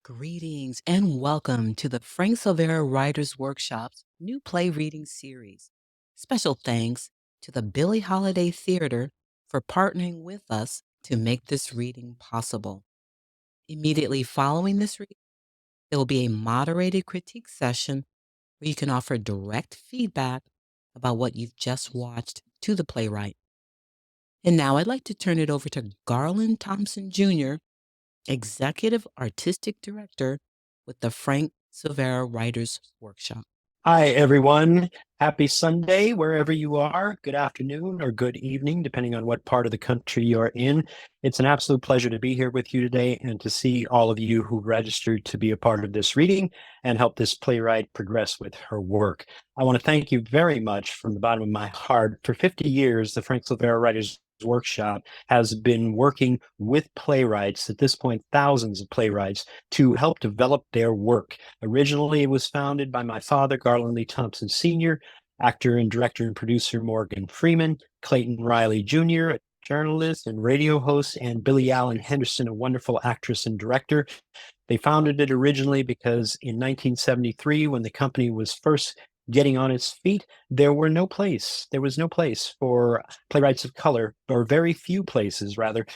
Greetings and welcome to the Frank Silvera Writers Workshop's new play reading series. Special thanks to the Billie Holiday Theater for partnering with us to make this reading possible. Immediately following this reading, there will be a moderated critique session where you can offer direct feedback about what you've just watched to the playwright. And now I'd like to turn it over to Garland Thompson Jr., Executive Artistic Director with the Frank Silvera Writers Workshop. Hi, everyone. Happy Sunday, wherever you are. Good afternoon or good evening, depending on what part of the country you're in. It's an absolute pleasure to be here with you today and to see all of you who registered to be a part of this reading and help this playwright progress with her work. I want to thank you very much from the bottom of my heart. For 50 years, the Frank Silvera Writers Workshop has been working with playwrights, at this point, thousands of playwrights, to help develop their work. Originally, it was founded by my father, Garland Lee Thompson Sr., actor and director and producer Morgan Freeman, Clayton Riley Jr., a journalist and radio host, and Billie Allen Henderson, a wonderful actress and director. They founded it originally because in 1973, when the company was first getting on its feet, there was no place for playwrights of color, or very few places rather,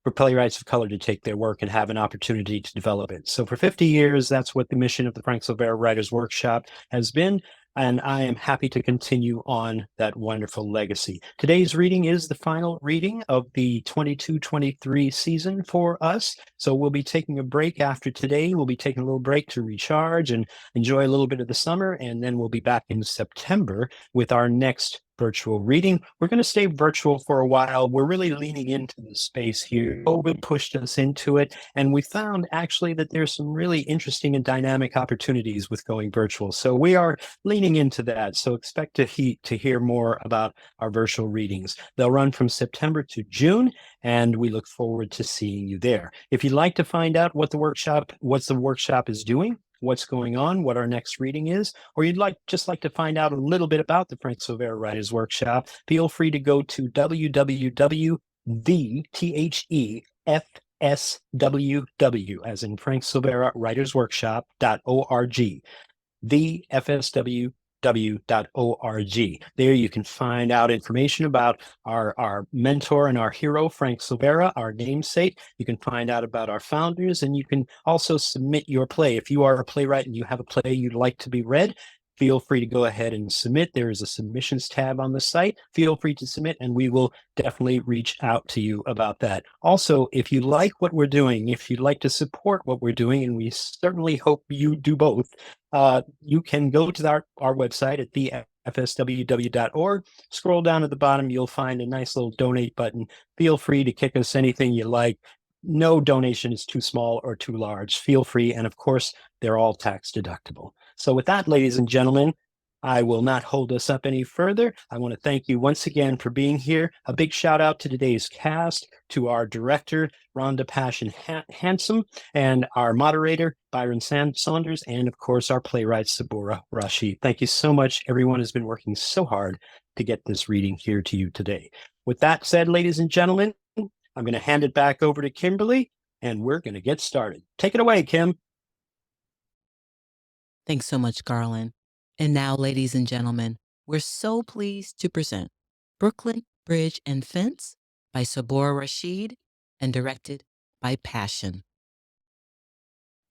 for playwrights of color to take their work and have an opportunity to develop it. So for 50 years, that's what the mission of the Frank Silvera Writers Workshop has been. And I am happy to continue on that wonderful legacy. Today's reading is the final reading of the 22-23 season for us. So we'll be taking a break after today. We'll be taking a little break to recharge and enjoy a little bit of the summer. And then we'll be back in September with our next virtual reading. We're going to stay virtual for a while. We're really leaning into the space here. COVID pushed us into it, and we found actually that there's some really interesting and dynamic opportunities with going virtual. So we are leaning into that. So expect to hear more about our virtual readings. They'll run from September to June, and we look forward to seeing you there. If you'd like to find out what the workshop is doing, what's going on, what our next reading is, or you'd just like to find out a little bit about the Frank Silvera Writers Workshop, feel free to go to www.thefsww, as in Frank Silvera Writers Workshop.org. thefsww.org. There you can find out information about our mentor and our hero, Frank Silvera, our namesake. You can find out about our founders, and you can also submit your play. If you are a playwright and you have a play you'd like to be read, feel free to go ahead and submit. There is a submissions tab on the site. Feel free to submit, and we will definitely reach out to you about that. Also, if you like what we're doing, if you'd like to support what we're doing, and we certainly hope you do both, you can go to our website at thefsww.org. Scroll down at the bottom, you'll find a nice little donate button. Feel free to kick us anything you like. No donation is too small or too large. Feel free, and of course, they're all tax deductible. So with that, ladies and gentlemen, I will not hold us up any further. I want to thank you once again for being here. A big shout out to today's cast, to our director, Rhonda Passion Hansome, and our moderator, Byron Saunders, and of course, our playwright, Sabura Rashid. Thank you so much. Everyone has been working so hard to get this reading here to you today. With that said, ladies and gentlemen, I'm going to hand it back over to Kimberly, and we're going to get started. Take it away, Kim. Thanks so much, Garland. And now, ladies and gentlemen, we're so pleased to present Brooklyn Bridge and Fence by Sabura Rashid and directed by Passion.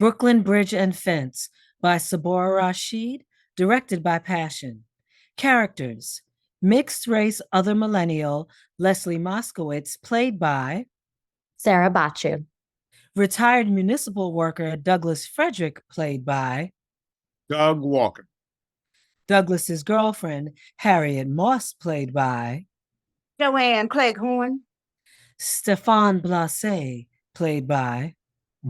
Brooklyn Bridge and Fence by Sabura Rashid, directed by Passion. Characters: mixed race other millennial Leslie Moskowitz, played by Sarah Batchu. Retired municipal worker Douglass Frederick, played by Doug Walker. Douglas's girlfriend Harriet Moss, played by Joanne Cleghorne. Stephane Blasé, played by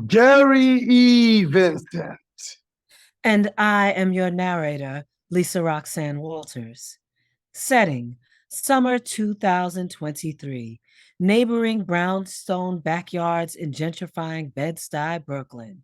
Jerry E. Vincent. and I am your narrator, LisaRoxanne Walters. Setting: summer 2023. Neighboring brownstone backyards in gentrifying Bed-Stuy, Brooklyn.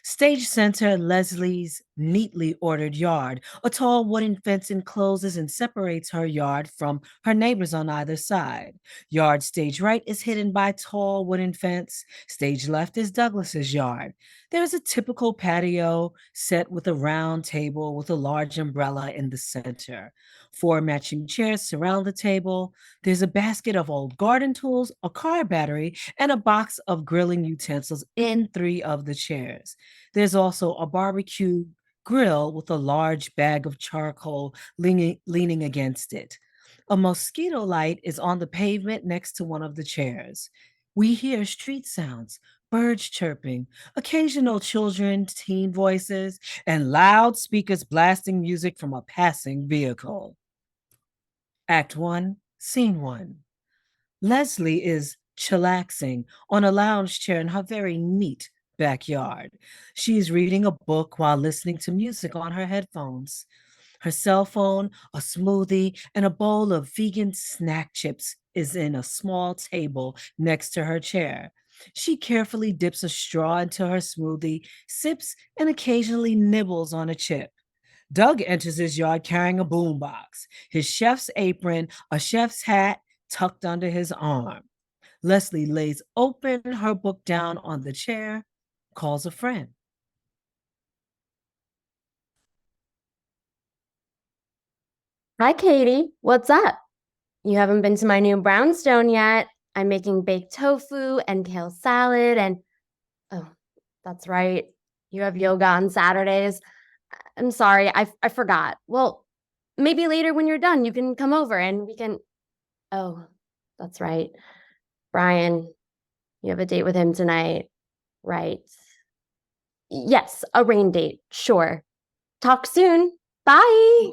Stage center: Leslie's neatly ordered yard. A tall wooden fence encloses and separates her yard from her neighbors on either side. Yard stage right is hidden by tall wooden fence. Stage left is Douglas's yard. There is a typical patio set with a round table with a large umbrella in the center. 4 matching chairs surround the table. There's a basket of old garden tools, a car battery, and a box of grilling utensils in 3 of the chairs. There's also a barbecue grill with a large bag of charcoal leaning against it. A mosquito light is on the pavement next to one of the chairs. We hear street sounds, birds chirping, occasional children, teen voices, and loudspeakers blasting music from a passing vehicle. Act 1, Scene 1. Leslie is chillaxing on a lounge chair in her very neat backyard. She's reading a book while listening to music on her headphones. Her cell phone, a smoothie, and a bowl of vegan snack chips is in a small table next to her chair. She carefully dips a straw into her smoothie, sips, and occasionally nibbles on a chip. Doug enters his yard carrying a boombox, his chef's apron, a chef's hat tucked under his arm. Leslie lays open her book down on the chair, calls a friend. Hi, Katie. What's up? You haven't been to my new brownstone yet. I'm making baked tofu and kale salad and oh, that's right. You have yoga on Saturdays. I'm sorry, I forgot. Well, maybe later when you're done, you can come over and we can. Oh, that's right. Brian, you have a date with him tonight, right? Yes, a rain date. Sure. Talk soon. Bye.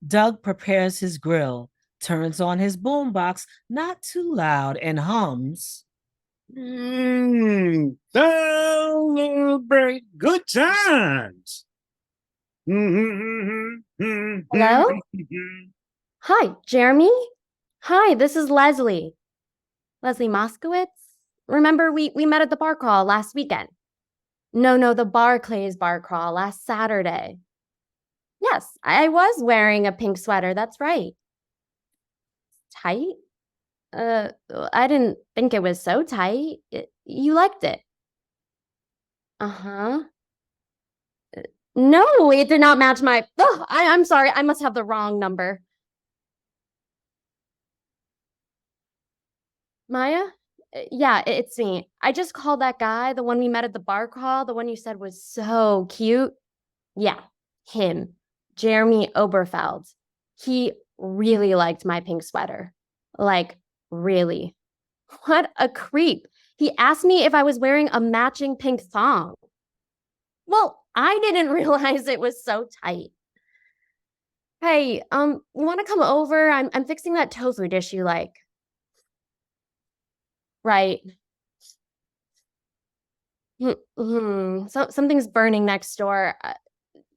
Doug prepares his grill, turns on his boombox not too loud, and hums. Celebrate good times. Hello? Hi, Jeremy. Hi, this is Leslie. Leslie Moskowitz. Remember we met at the bar crawl last weekend? No, the Barclays bar crawl last Saturday. Yes, I was wearing a pink sweater. That's right. Tight? I didn't think it was so tight. You liked it. Uh-huh. No, it did not match my. Oh, I'm sorry. I must have the wrong number. Maya? Yeah, it's me. I just called that guy, the one we met at the bar crawl, the one you said was so cute. Yeah, him. Jeremy Oberfeld. He really liked my pink sweater. Like, really. What a creep. He asked me if I was wearing a matching pink thong. Well, I didn't realize it was so tight. Hey, you want to come over? I'm fixing that tofu dish you like. Right. So something's burning next door.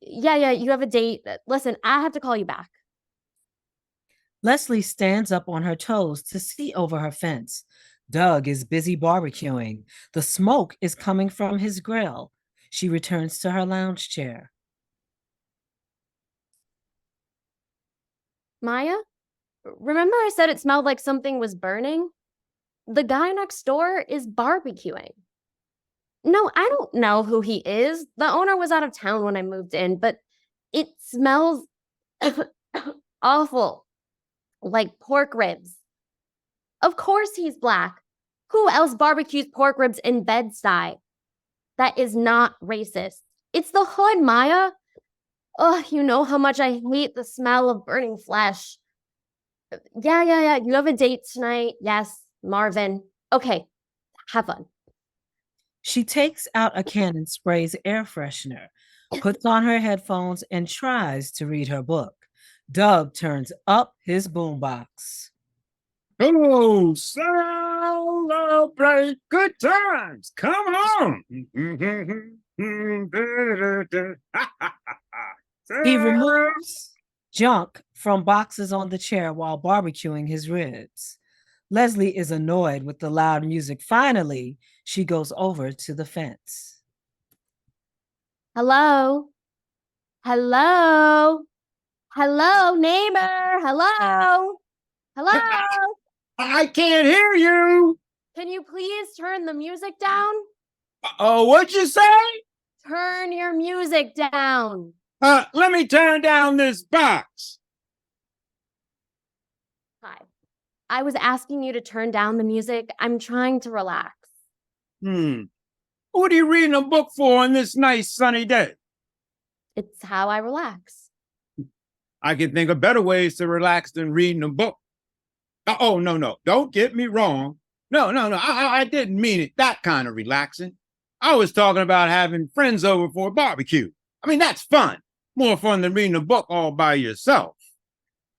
Yeah, you have a date. Listen, I have to call you back. Leslie stands up on her toes to see over her fence. Doug is busy barbecuing. The smoke is coming from his grill. She returns to her lounge chair. Maya, remember I said it smelled like something was burning? The guy next door is barbecuing. No, I don't know who he is. The owner was out of town when I moved in, but it smells awful, like pork ribs. Of course he's Black. Who else barbecues pork ribs in Bed-Stuy? That is not racist. It's the hood, Maya. Oh, you know how much I hate the smell of burning flesh. Yeah. You have a date tonight. Yes, Marvin. Okay, have fun. She takes out a can and sprays air freshener, puts on her headphones, and tries to read her book. Doug turns up his boombox. Oh, celebrate good times. Come on. He removes junk from boxes on the chair while barbecuing his ribs. Leslie is annoyed with the loud music. Finally, she goes over to the fence. Hello, neighbor. Hello. I can't hear you. Can you please turn the music down? Oh, what'd you say? Turn your music down. Let me turn down this box. Hi. I was asking you to turn down the music. I'm trying to relax. What are you reading a book for on this nice sunny day? It's how I relax. I can think of better ways to relax than reading a book. Oh, no. Don't get me wrong. No. I didn't mean it that kind of relaxing. I was talking about having friends over for a barbecue. I mean, that's fun. More fun than reading a book all by yourself.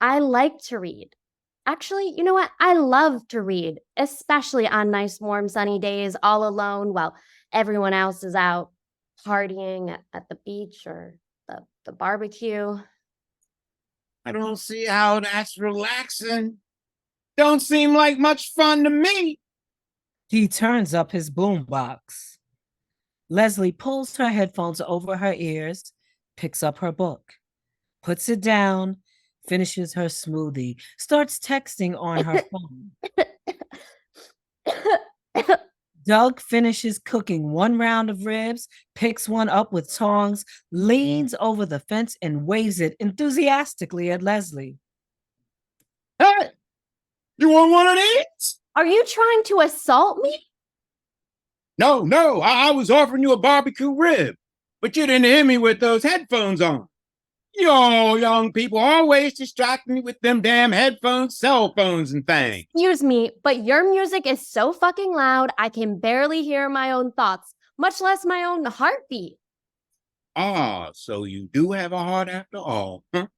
I like to read. Actually, you know what? I love to read, especially on nice, warm, sunny days all alone while everyone else is out. partying at the beach or the barbecue. I don't see how that's relaxing. Don't seem like much fun to me. He turns up his boombox. Leslie pulls her headphones over her ears, picks up her book, puts it down, finishes her smoothie, starts texting on her phone. Doug finishes cooking one round of ribs, picks one up with tongs, leans over the fence, and waves it enthusiastically at Leslie. Hey, you want one of these? Are you trying to assault me? No, I was offering you a barbecue rib, but you didn't hear me with those headphones on. You young people always distract me with them damn headphones, cell phones, and things. Excuse me, but your music is so fucking loud, I can barely hear my own thoughts, much less my own heartbeat. Ah, so you do have a heart after all, huh?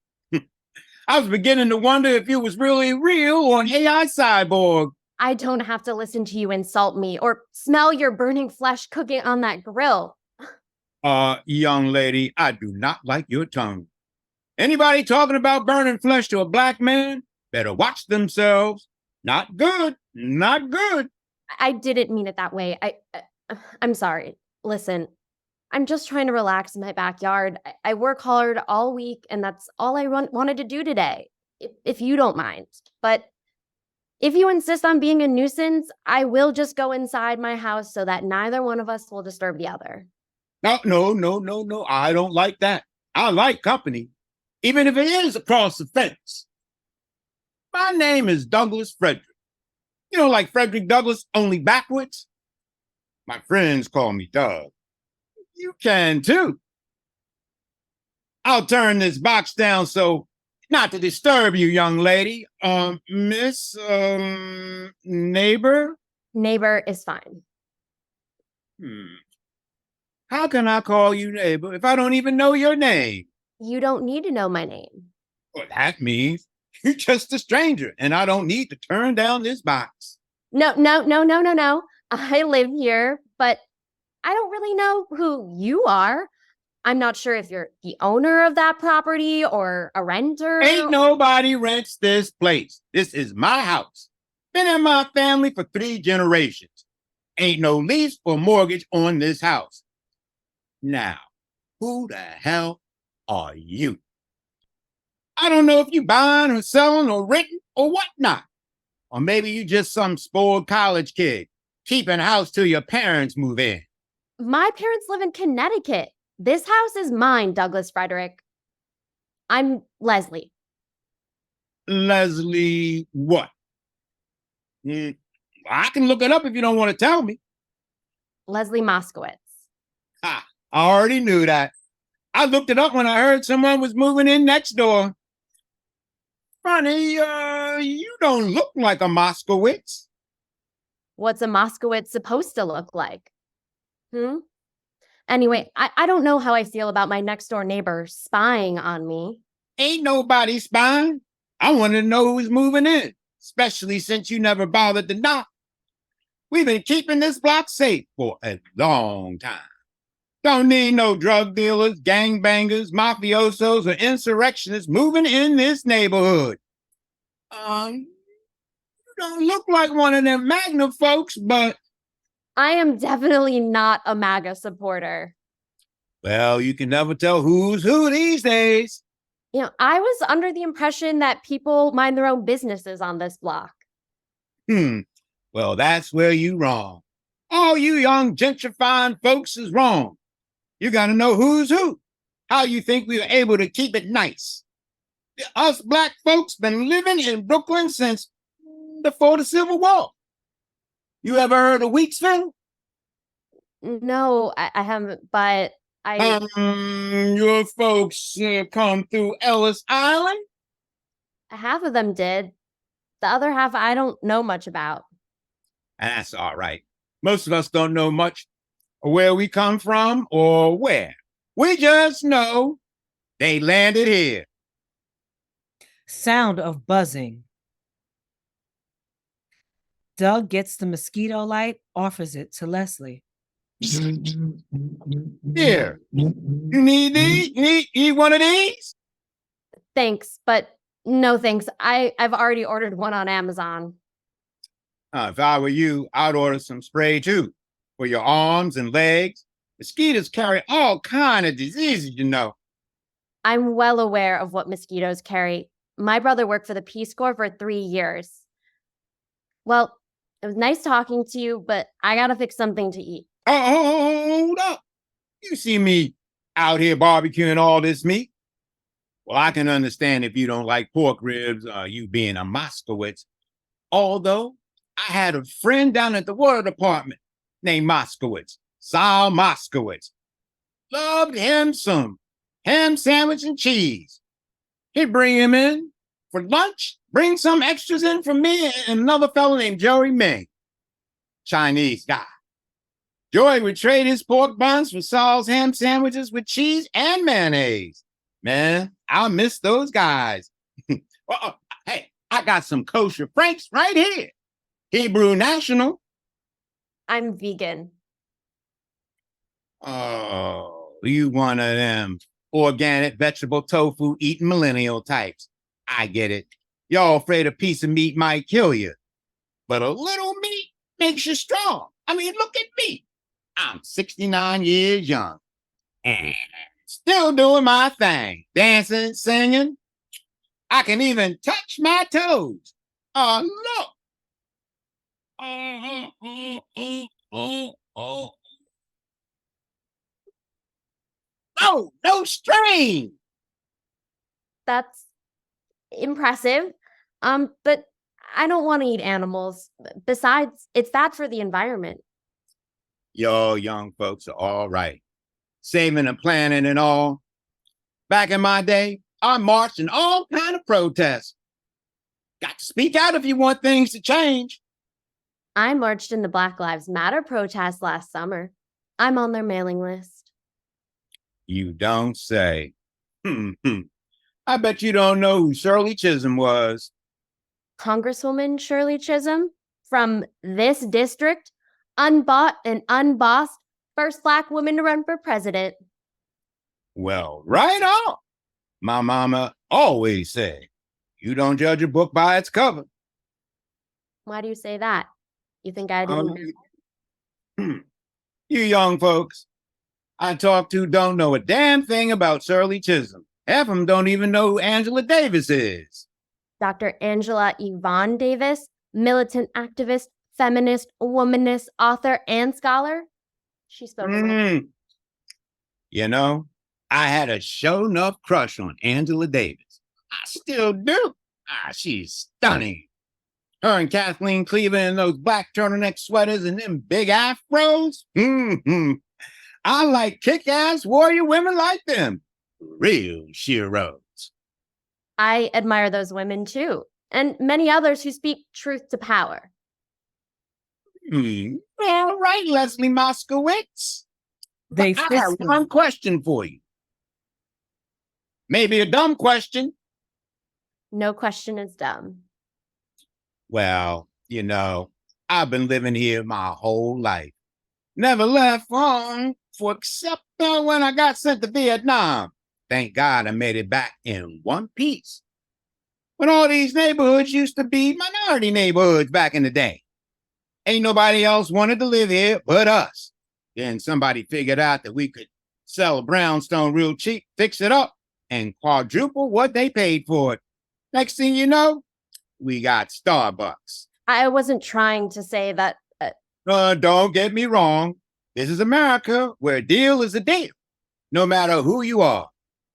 I was beginning to wonder if you was really real or an AI cyborg. I don't have to listen to you insult me or smell your burning flesh cooking on that grill. Young lady, I do not like your tongue. Anybody talking about burning flesh to a black man better watch themselves. Not good, not good. I didn't mean it that way. I'm sorry. Listen, I'm just trying to relax in my backyard. I work hard all week, and that's all I wanted to do today, if you don't mind. But if you insist on being a nuisance, I will just go inside my house so that neither one of us will disturb the other. No. I don't like that. I like company, even if it is across the fence. My name is Douglass Frederick. You know, like Frederick Douglass, only backwards. My friends call me Doug. You can too. I'll turn this box down so not to disturb you, young lady. Miss, neighbor? Neighbor is fine. How can I call you neighbor if I don't even know your name? You don't need to know my name. Well, that means you're just a stranger and I don't need to turn down this box. No. I live here, but I don't really know who you are. I'm not sure if you're the owner of that property or a renter. Ain't nobody rents this place. This is my house. Been in my family for 3 generations. Ain't no lease or mortgage on this house. Now, who the hell are you? I don't know if you buying or selling or renting or whatnot. Or maybe you just some spoiled college kid keeping house till your parents move in. My parents live in Connecticut. This house is mine, Douglass Frederick. I'm Leslie. Leslie what? I can look it up if you don't want to tell me. Leslie Moskowitz. I already knew that. I looked it up when I heard someone was moving in next door. Funny, you don't look like a Moskowitz. What's a Moskowitz supposed to look like? Anyway, I don't know how I feel about my next door neighbor spying on me. Ain't nobody spying. I wanted to know who was moving in, especially since you never bothered to knock. We've been keeping this block safe for a long time. Don't need no drug dealers, gangbangers, mafiosos, or insurrectionists moving in this neighborhood. You don't look like one of them Magna folks, but... I am definitely not a MAGA supporter. Well, you can never tell who's who these days. You know, I was under the impression that people mind their own businesses on this block. Well, that's where you wrong. All you young gentrifying folks is wrong. You got to know who's who. How you think we were able to keep it nice? Us black folks been living in Brooklyn since before the Civil War. You ever heard of Wheatsville? No, I haven't, but Your folks come through Ellis Island? half of them did. The other half I don't know much about. That's all right. Most of us don't know much where we come from or where. We just know they landed here. Sound of buzzing. Doug gets the mosquito light, offers it to Leslie. Here, you need these? You need one of these? Thanks, but no thanks. I've already ordered one on Amazon. If I were you, I'd order some spray too for your arms and legs. Mosquitoes carry all kind of diseases, you know. I'm well aware of what mosquitoes carry. My brother worked for the Peace Corps for 3 years. Well, it was nice talking to you, but I gotta fix something to eat. Hold up. You see me out here barbecuing all this meat? Well, I can understand if you don't like pork ribs, you being a Moskowitz. Although I had a friend down at the water department named Moskowitz, Sal Moskowitz. Loved him some ham sandwich and cheese. He'd bring him in for lunch, bring some extras in for me and another fellow named Joey Ming, Chinese guy. Joey would trade his pork buns for Sal's ham sandwiches with cheese and mayonnaise. Man, I miss those guys. Hey, I got some kosher Franks right here. Hebrew National. I'm vegan. Oh, you one of them organic vegetable tofu eating millennial types. I get it. Y'all afraid a piece of meat might kill you. But a little meat makes you strong. I mean, look at me. I'm 69 years young and still doing my thing. Dancing, singing. I can even touch my toes. Oh, look. Oh, no strain. That's impressive. But I don't want to eat animals. Besides, it's bad for the environment. Yo, young folks are all right. Saving and planning and all. Back in my day, I marched in all kind of protests. Got to speak out if you want things to change. I marched in the Black Lives Matter protest last summer. I'm on their mailing list. You don't say. I bet you don't know who Shirley Chisholm was. Congresswoman Shirley Chisholm from this district, unbought and unbossed, first Black woman to run for president. Well, right on. My mama always said, you don't judge a book by its cover. Why do you say that? You think I didn't know? You young folks I talk to don't know a damn thing about Shirley Chisholm. Half of them don't even know who Angela Davis is. Dr. Angela Yvonne Davis, militant activist, feminist, womanist, author, and scholar. She spoke. You know, I had a show enough crush on Angela Davis. I still do. She's stunning. Her and Kathleen Cleaver in those black turtleneck sweaters and them big afros. I like kick-ass warrior women like them. Real sheroes. I admire those women too, and many others who speak truth to power. All right, Leslie Moskowitz. They I have one question for you. Maybe a dumb question. No question is dumb. Well, you know, I've been living here my whole life. Never left home for except when I got sent to Vietnam. Thank God I made it back in one piece. When all these neighborhoods used to be minority neighborhoods back in the day. Ain't nobody else wanted to live here but us. Then somebody figured out that we could sell a brownstone real cheap, fix it up, and quadruple what they paid for it. Next thing you know, we got Starbucks. I wasn't trying to say that. Don't get me wrong. This is America where a deal is a deal, no matter who you are.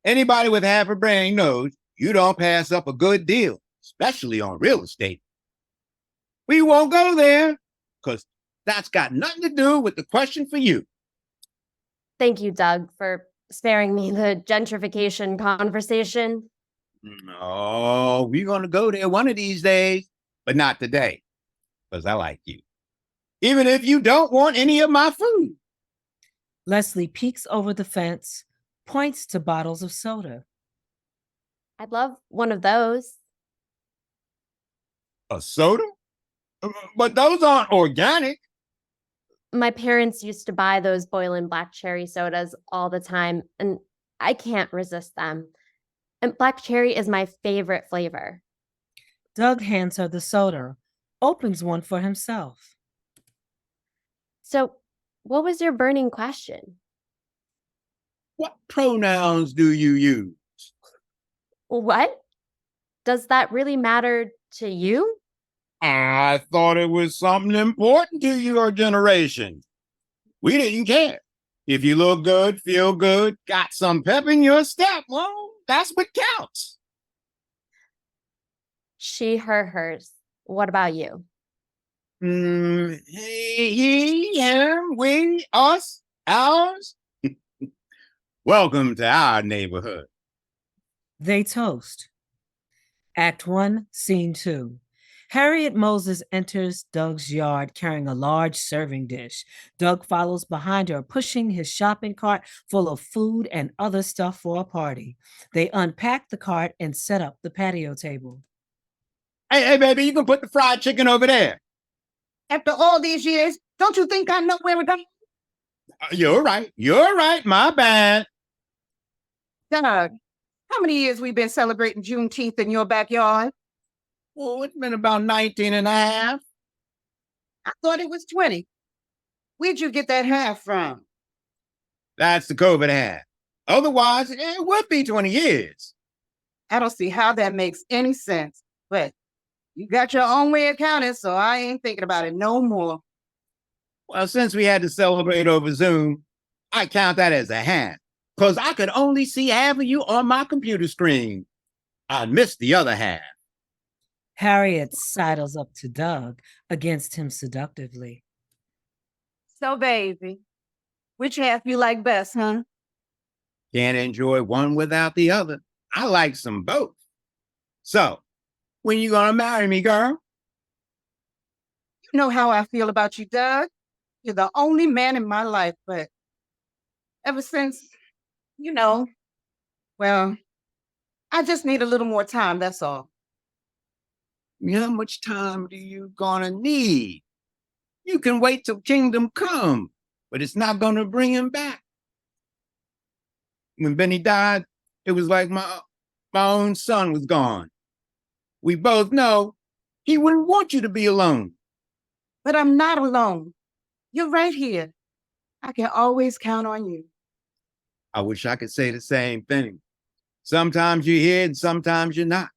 Anybody with half a brain knows you don't pass up a good deal, especially on real estate. We won't go there because that's got nothing to do with the question for you. Thank you, Doug, for sparing me the gentrification conversation. Oh, we're going to go there one of these days, but not today, because I like you. Even if you don't want any of my food. Leslie peeks over the fence, points to bottles of soda. I'd love one of those. A soda? But those aren't organic. My parents used to buy those boiling black cherry sodas all the time, and I can't resist them. And black cherry is my favorite flavor. Doug hands her the soda, opens one for himself. So, what was your burning question? What pronouns do you use? What? Does that really matter to you? I thought it was something important to your generation. We didn't care. If you look good, feel good, got some pep in your step, well, that's what counts. She, her, hers. What about you? He, him, we, us, ours. Welcome to our neighborhood. They toast. Act 1, Scene 2. Harriet Moses enters Doug's yard carrying a large serving dish. Doug follows behind her, pushing his shopping cart full of food and other stuff for a party. They unpack the cart and set up the patio table. Hey, baby, you can put the fried chicken over there. After all these years, don't you think I know where we're going? You're right. You're right. My bad. Doug, how many years we been celebrating Juneteenth in your backyard? Well, it's been about 19 and a half. I thought it was 20. Where'd you get that half from? That's the COVID half. Otherwise, it would be 20 years. I don't see how that makes any sense, but you got your own way of counting, so I ain't thinking about it no more. Well, since we had to celebrate over Zoom, I count that as a half, because I could only see half of you on my computer screen. I missed the other half. Harriet sidles up to Doug against him seductively. So, baby, which half you like best, huh? Can't enjoy one without the other. I like some both. So, when you gonna marry me, girl? You know how I feel about you, Doug. You're the only man in my life, but ever since, well, I just need a little more time, that's all. How much time do you gonna need? You can wait till kingdom come, but it's not gonna bring him back. When Benny died, it was like my own son was gone. We both know he wouldn't want you to be alone. But I'm not alone. You're right here. I can always count on you. I wish I could say the same thing. Sometimes you're here and sometimes you're not.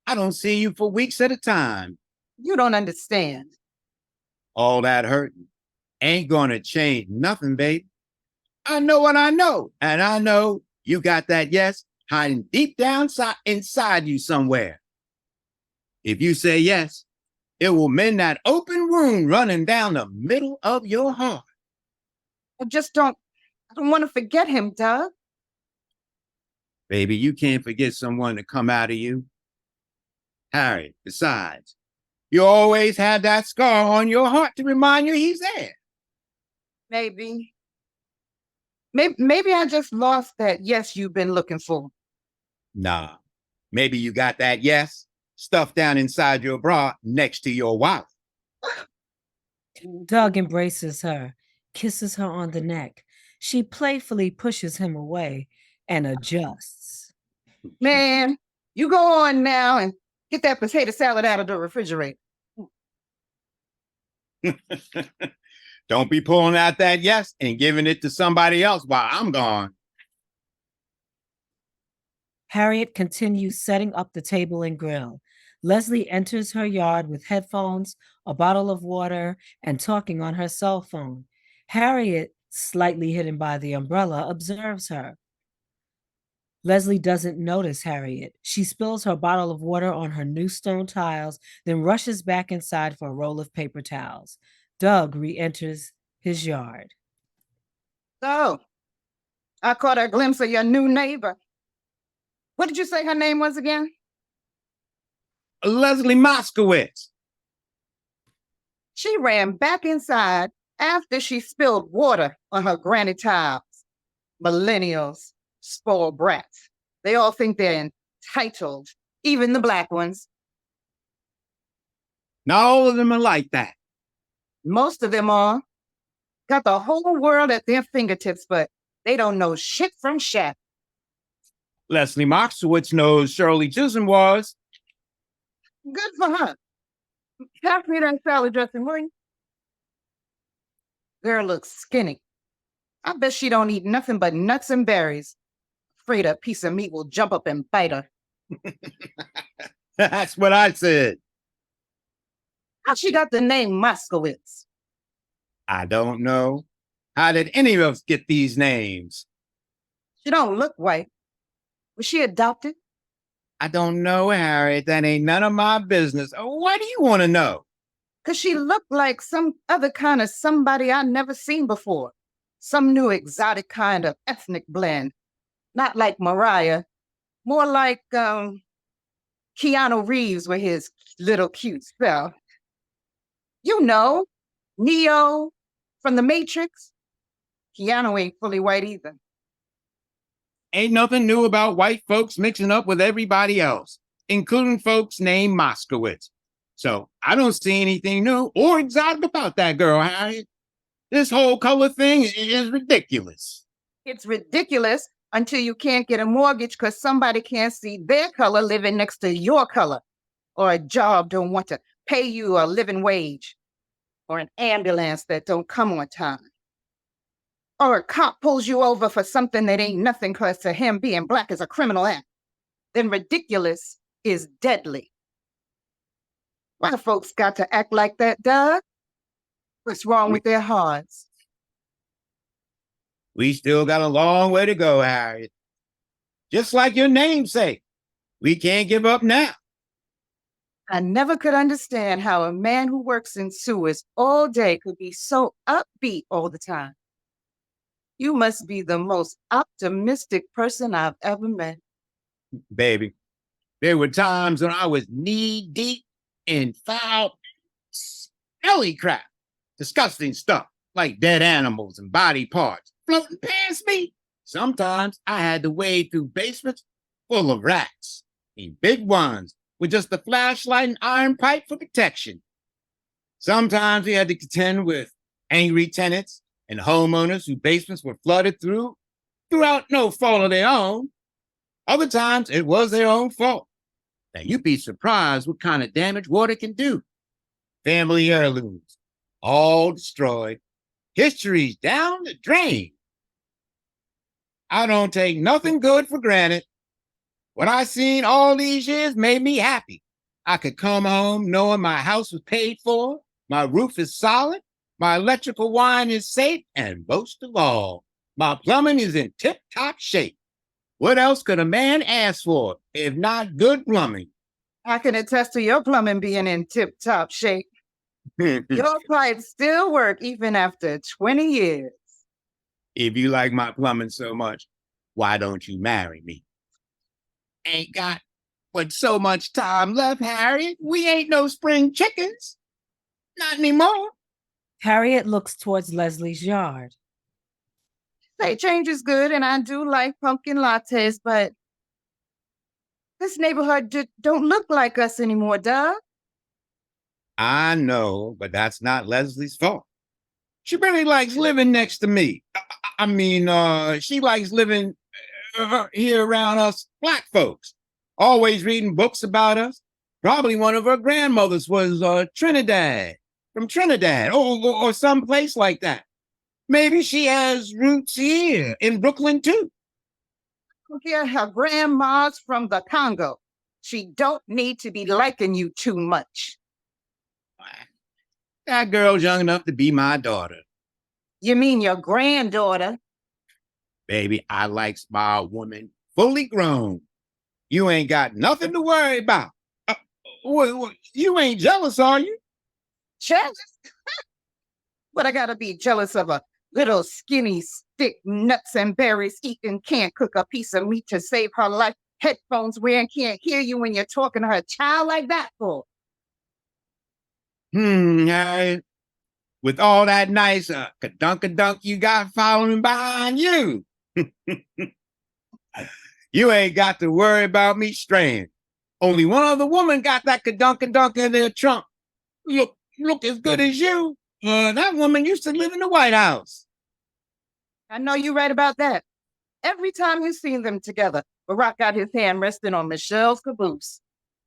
I don't see you for weeks at a time. You don't understand. All that hurting ain't gonna change nothing, babe. I know what I know, and I know you got that yes hiding deep down inside you somewhere. If you say yes, it will mend that open wound running down the middle of your heart. I don't want to forget him, Doug. Baby, you can't forget someone to come out of you. Harry, besides, you always had that scar on your heart to remind you he's there. Maybe I just lost that yes you've been looking for. Nah, maybe you got that yes stuffed down inside your bra next to your wallet. Doug embraces her, kisses her on the neck. She playfully pushes him away and adjusts. Man, you go on now and get that potato salad out of the refrigerator. Don't be pulling out that yes and giving it to somebody else while I'm gone. Harriet continues setting up the table and grill. Leslie enters her yard with headphones, a bottle of water, and talking on her cell phone. Harriet, slightly hidden by the umbrella, observes her. Leslie doesn't notice Harriet. She spills her bottle of water on her new stone tiles, then rushes back inside for a roll of paper towels. Doug re-enters his yard. So, I caught a glimpse of your new neighbor. What did you say her name was again? Leslie Moskowitz. She ran back inside after she spilled water on her granny tiles. Millennials, spoiled brats. They all think they're entitled, even the black ones. Not all of them are like that. Most of them are. Got the whole world at their fingertips, but they don't know shit from shit. Leslie Moskowitz knows Shirley Chisholm was. Good for her. Pass me that salad dressing, will you? Girl looks skinny. I bet she don't eat nothing but nuts and berries. Afraid a piece of meat will jump up and bite her. That's what I said. How she got the name Moskowitz? I don't know. How did any of us get these names? She don't look white. Was she adopted? I don't know, Harriet. That ain't none of my business. Why do you want to know? 'Cause she looked like some other kind of somebody I'd never seen before. Some new exotic kind of ethnic blend. Not like Mariah. More like Keanu Reeves with his little cute self. You know, Neo from The Matrix. Keanu ain't fully white either. Ain't nothing new about white folks mixing up with everybody else, including folks named Moskowitz. So I don't see anything new or exotic about that girl, Harriet. This whole color thing is ridiculous. It's ridiculous until you can't get a mortgage because somebody can't see their color living next to your color, or a job don't want to pay you a living wage, or an ambulance that don't come on time, or a cop pulls you over for something that ain't nothing because to him being black is a criminal act. Then ridiculous is deadly. Why folks got to act like that, Doug? What's wrong with their hearts? We still got a long way to go, Harriet. Just like your namesake. We can't give up now. I never could understand how a man who works in sewers all day could be so upbeat all the time. You must be the most optimistic person I've ever met. Baby, there were times when I was knee deep in foul, smelly crap. Disgusting stuff like dead animals and body parts floating past me. Sometimes I had to wade through basements full of rats, and big ones with just a flashlight and iron pipe for protection. Sometimes we had to contend with angry tenants and homeowners whose basements were flooded throughout no fault of their own. Other times it was their own fault. Now you'd be surprised what kind of damage water can do. Family heirlooms, all destroyed. History's down the drain. I don't take nothing good for granted. What I seen all these years made me happy. I could come home knowing my house was paid for, my roof is solid, my electrical wine is safe, and most of all, my plumbing is in tip-top shape. What else could a man ask for if not good plumbing? I can attest to your plumbing being in tip-top shape. Your pipes still work even after 20 years. If you like my plumbing so much, why don't you marry me? Ain't got but so much time left, Harriet. We ain't no spring chickens. Not anymore. Harriet looks towards Leslie's yard. Say change is good, and I do like pumpkin lattes, but this neighborhood don't look like us anymore, Doug. I know, but that's not Leslie's fault. She really likes living next to me. She likes living here around us black folks. Always reading books about us. Probably one of her grandmothers was from Trinidad, or someplace like that. Maybe she has roots here in Brooklyn too. Yeah, her grandma's from the Congo. She don't need to be liking you too much. That girl's young enough to be my daughter. You mean your granddaughter? Baby, I like my woman fully grown. You ain't got nothing to worry about. You ain't jealous, are you? Jealous? But I gotta be jealous of a little skinny stick, nuts and berries eating, can't cook a piece of meat to save her life, headphones wearing, can't hear you when you're talking to her child like that for. With all that nice kadunk you got following behind you. You ain't got to worry about me straying. Only one other woman got that kadunk in their trunk. Look as good as you. That woman used to live in the White House. I know you're right about that. Every time you see them together, Barack got his hand resting on Michelle's caboose.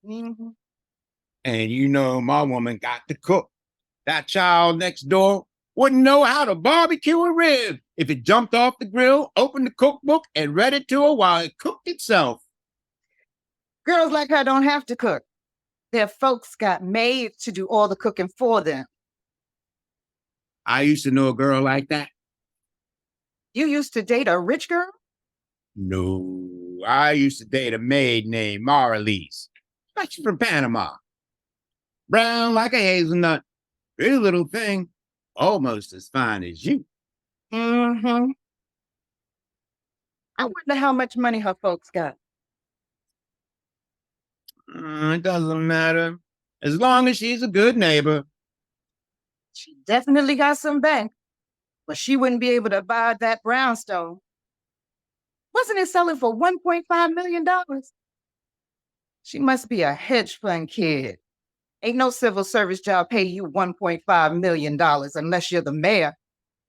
Mhm. And you know my woman got to cook. That child next door wouldn't know how to barbecue a rib if it jumped off the grill, opened the cookbook, and read it to her while it cooked itself. Girls like her don't have to cook. Their folks got maids to do all the cooking for them. I used to know a girl like that. You used to date a rich girl? No, I used to date a maid named Maralise. She's from Panama. Brown like a hazelnut. Pretty little thing. Almost as fine as you. Mm-hmm. I wonder how much money her folks got. It doesn't matter. As long as she's a good neighbor. She definitely got some bank, but she wouldn't be able to buy that brownstone. Wasn't it selling for $1.5 million? She must be a hedge fund kid. Ain't no civil service job pay you $1.5 million unless you're the mayor.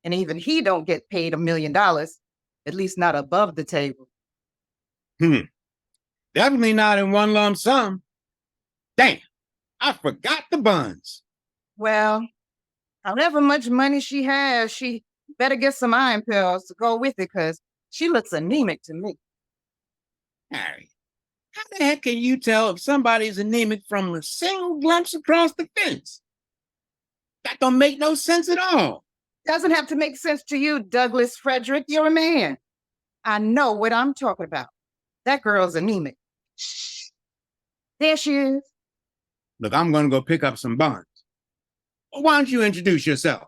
And even he don't get paid $1 million, at least not above the table. Definitely not in one lump sum. Damn, I forgot the buns. Well, however much money she has, she better get some iron pills to go with it, because she looks anemic to me. Harry, how the heck can you tell if somebody's anemic from a single glimpse across the fence? That don't make no sense at all. Doesn't have to make sense to you, Douglass Frederick. You're a man. I know what I'm talking about. That girl's anemic. Shh. There she is. Look, I'm going to go pick up some buns. Why don't you introduce yourself?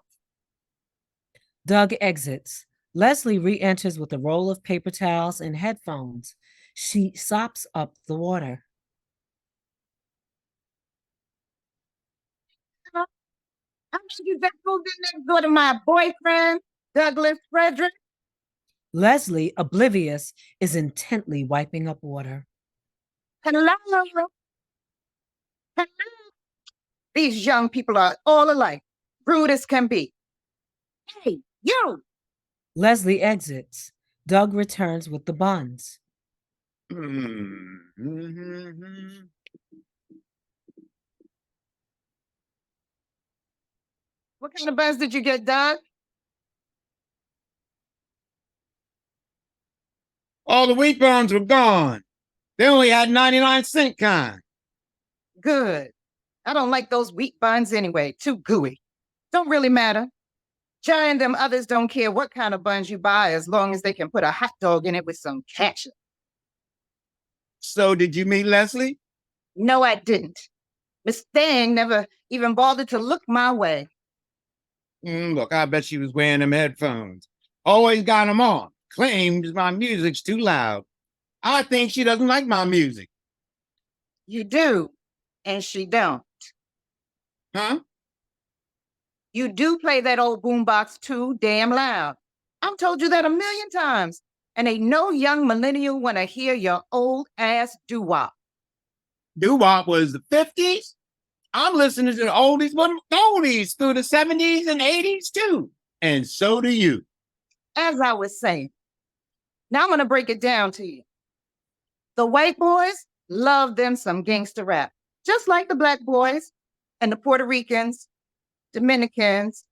Doug exits. Leslie re-enters with a roll of paper towels and headphones. She sops up the water. I'm you that moved in next door to my boyfriend, Douglass Frederick. Leslie, oblivious, is intently wiping up water. Hello. Hello. These young people are all alike, rude as can be. Hey, you. Leslie exits. Doug returns with the buns. What kind of buns did you get, Doug? All the wheat buns were gone. They only had 99-cent kind. Good. I don't like those wheat buns anyway. Too gooey. Don't really matter. Jai and them others don't care what kind of buns you buy as long as they can put a hot dog in it with some ketchup. So did you meet Leslie? No, I didn't. Miss Thang never even bothered to look my way. Look, I bet she was wearing them headphones. Always got them on. Claims my music's too loud. I think she doesn't like my music. You do, and she don't. Huh? You do play that old boombox too damn loud. I've told you that 1,000,000 times, and ain't no young millennial want to hear your old ass doo-wop. Doo-wop was the 50s. I'm listening to the oldies but oldies through the 70s and 80s too. And so do you. As I was saying, now I'm going to break it down to you. The white boys love them some gangster rap, just like the black boys and the Puerto Ricans, Dominicans,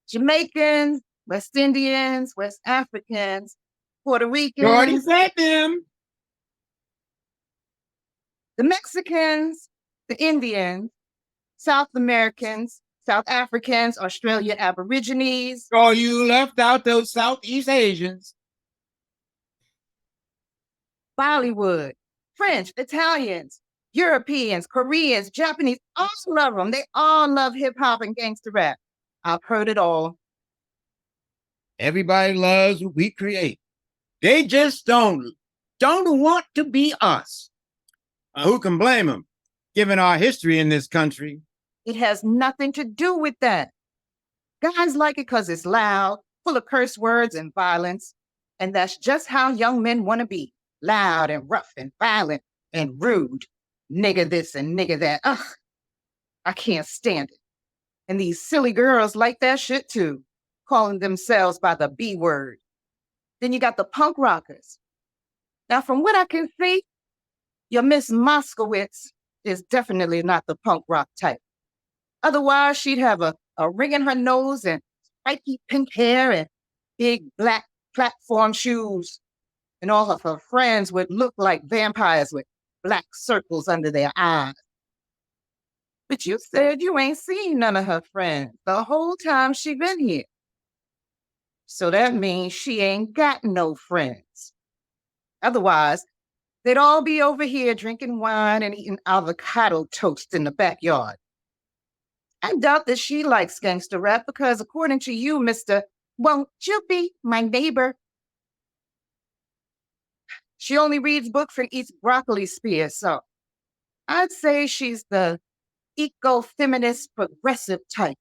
Jamaicans, West Indians, West Africans, Puerto Ricans. You already said them. The Mexicans, the Indians, South Americans, South Africans, Australian Aborigines. Oh, you left out those Southeast Asians. Bollywood, French, Italians, Europeans, Koreans, Japanese, all love them. They all love hip hop and gangster rap. I've heard it all. Everybody loves what we create. They just don't want to be us. Who can blame them, given our history in this country? It has nothing to do with that. Guys like it because it's loud, full of curse words and violence. And that's just how young men want to be. Loud and rough and violent and rude. Nigger this and nigger that. Ugh, I can't stand it. And these silly girls like that shit too, calling themselves by the B word. Then you got the punk rockers. Now, from what I can see, your Miss Moskowitz is definitely not the punk rock type. Otherwise, she'd have a ring in her nose and spiky pink hair and big black platform shoes. And all of her friends would look like vampires with black circles under their eyes. But you said you ain't seen none of her friends the whole time she been here. So that means she ain't got no friends. Otherwise, they'd all be over here drinking wine and eating avocado toast in the backyard. I doubt that she likes gangster rap because according to you, Mr. Won't you be my neighbor? She only reads books and eats broccoli spears, so I'd say she's the eco-feminist progressive type.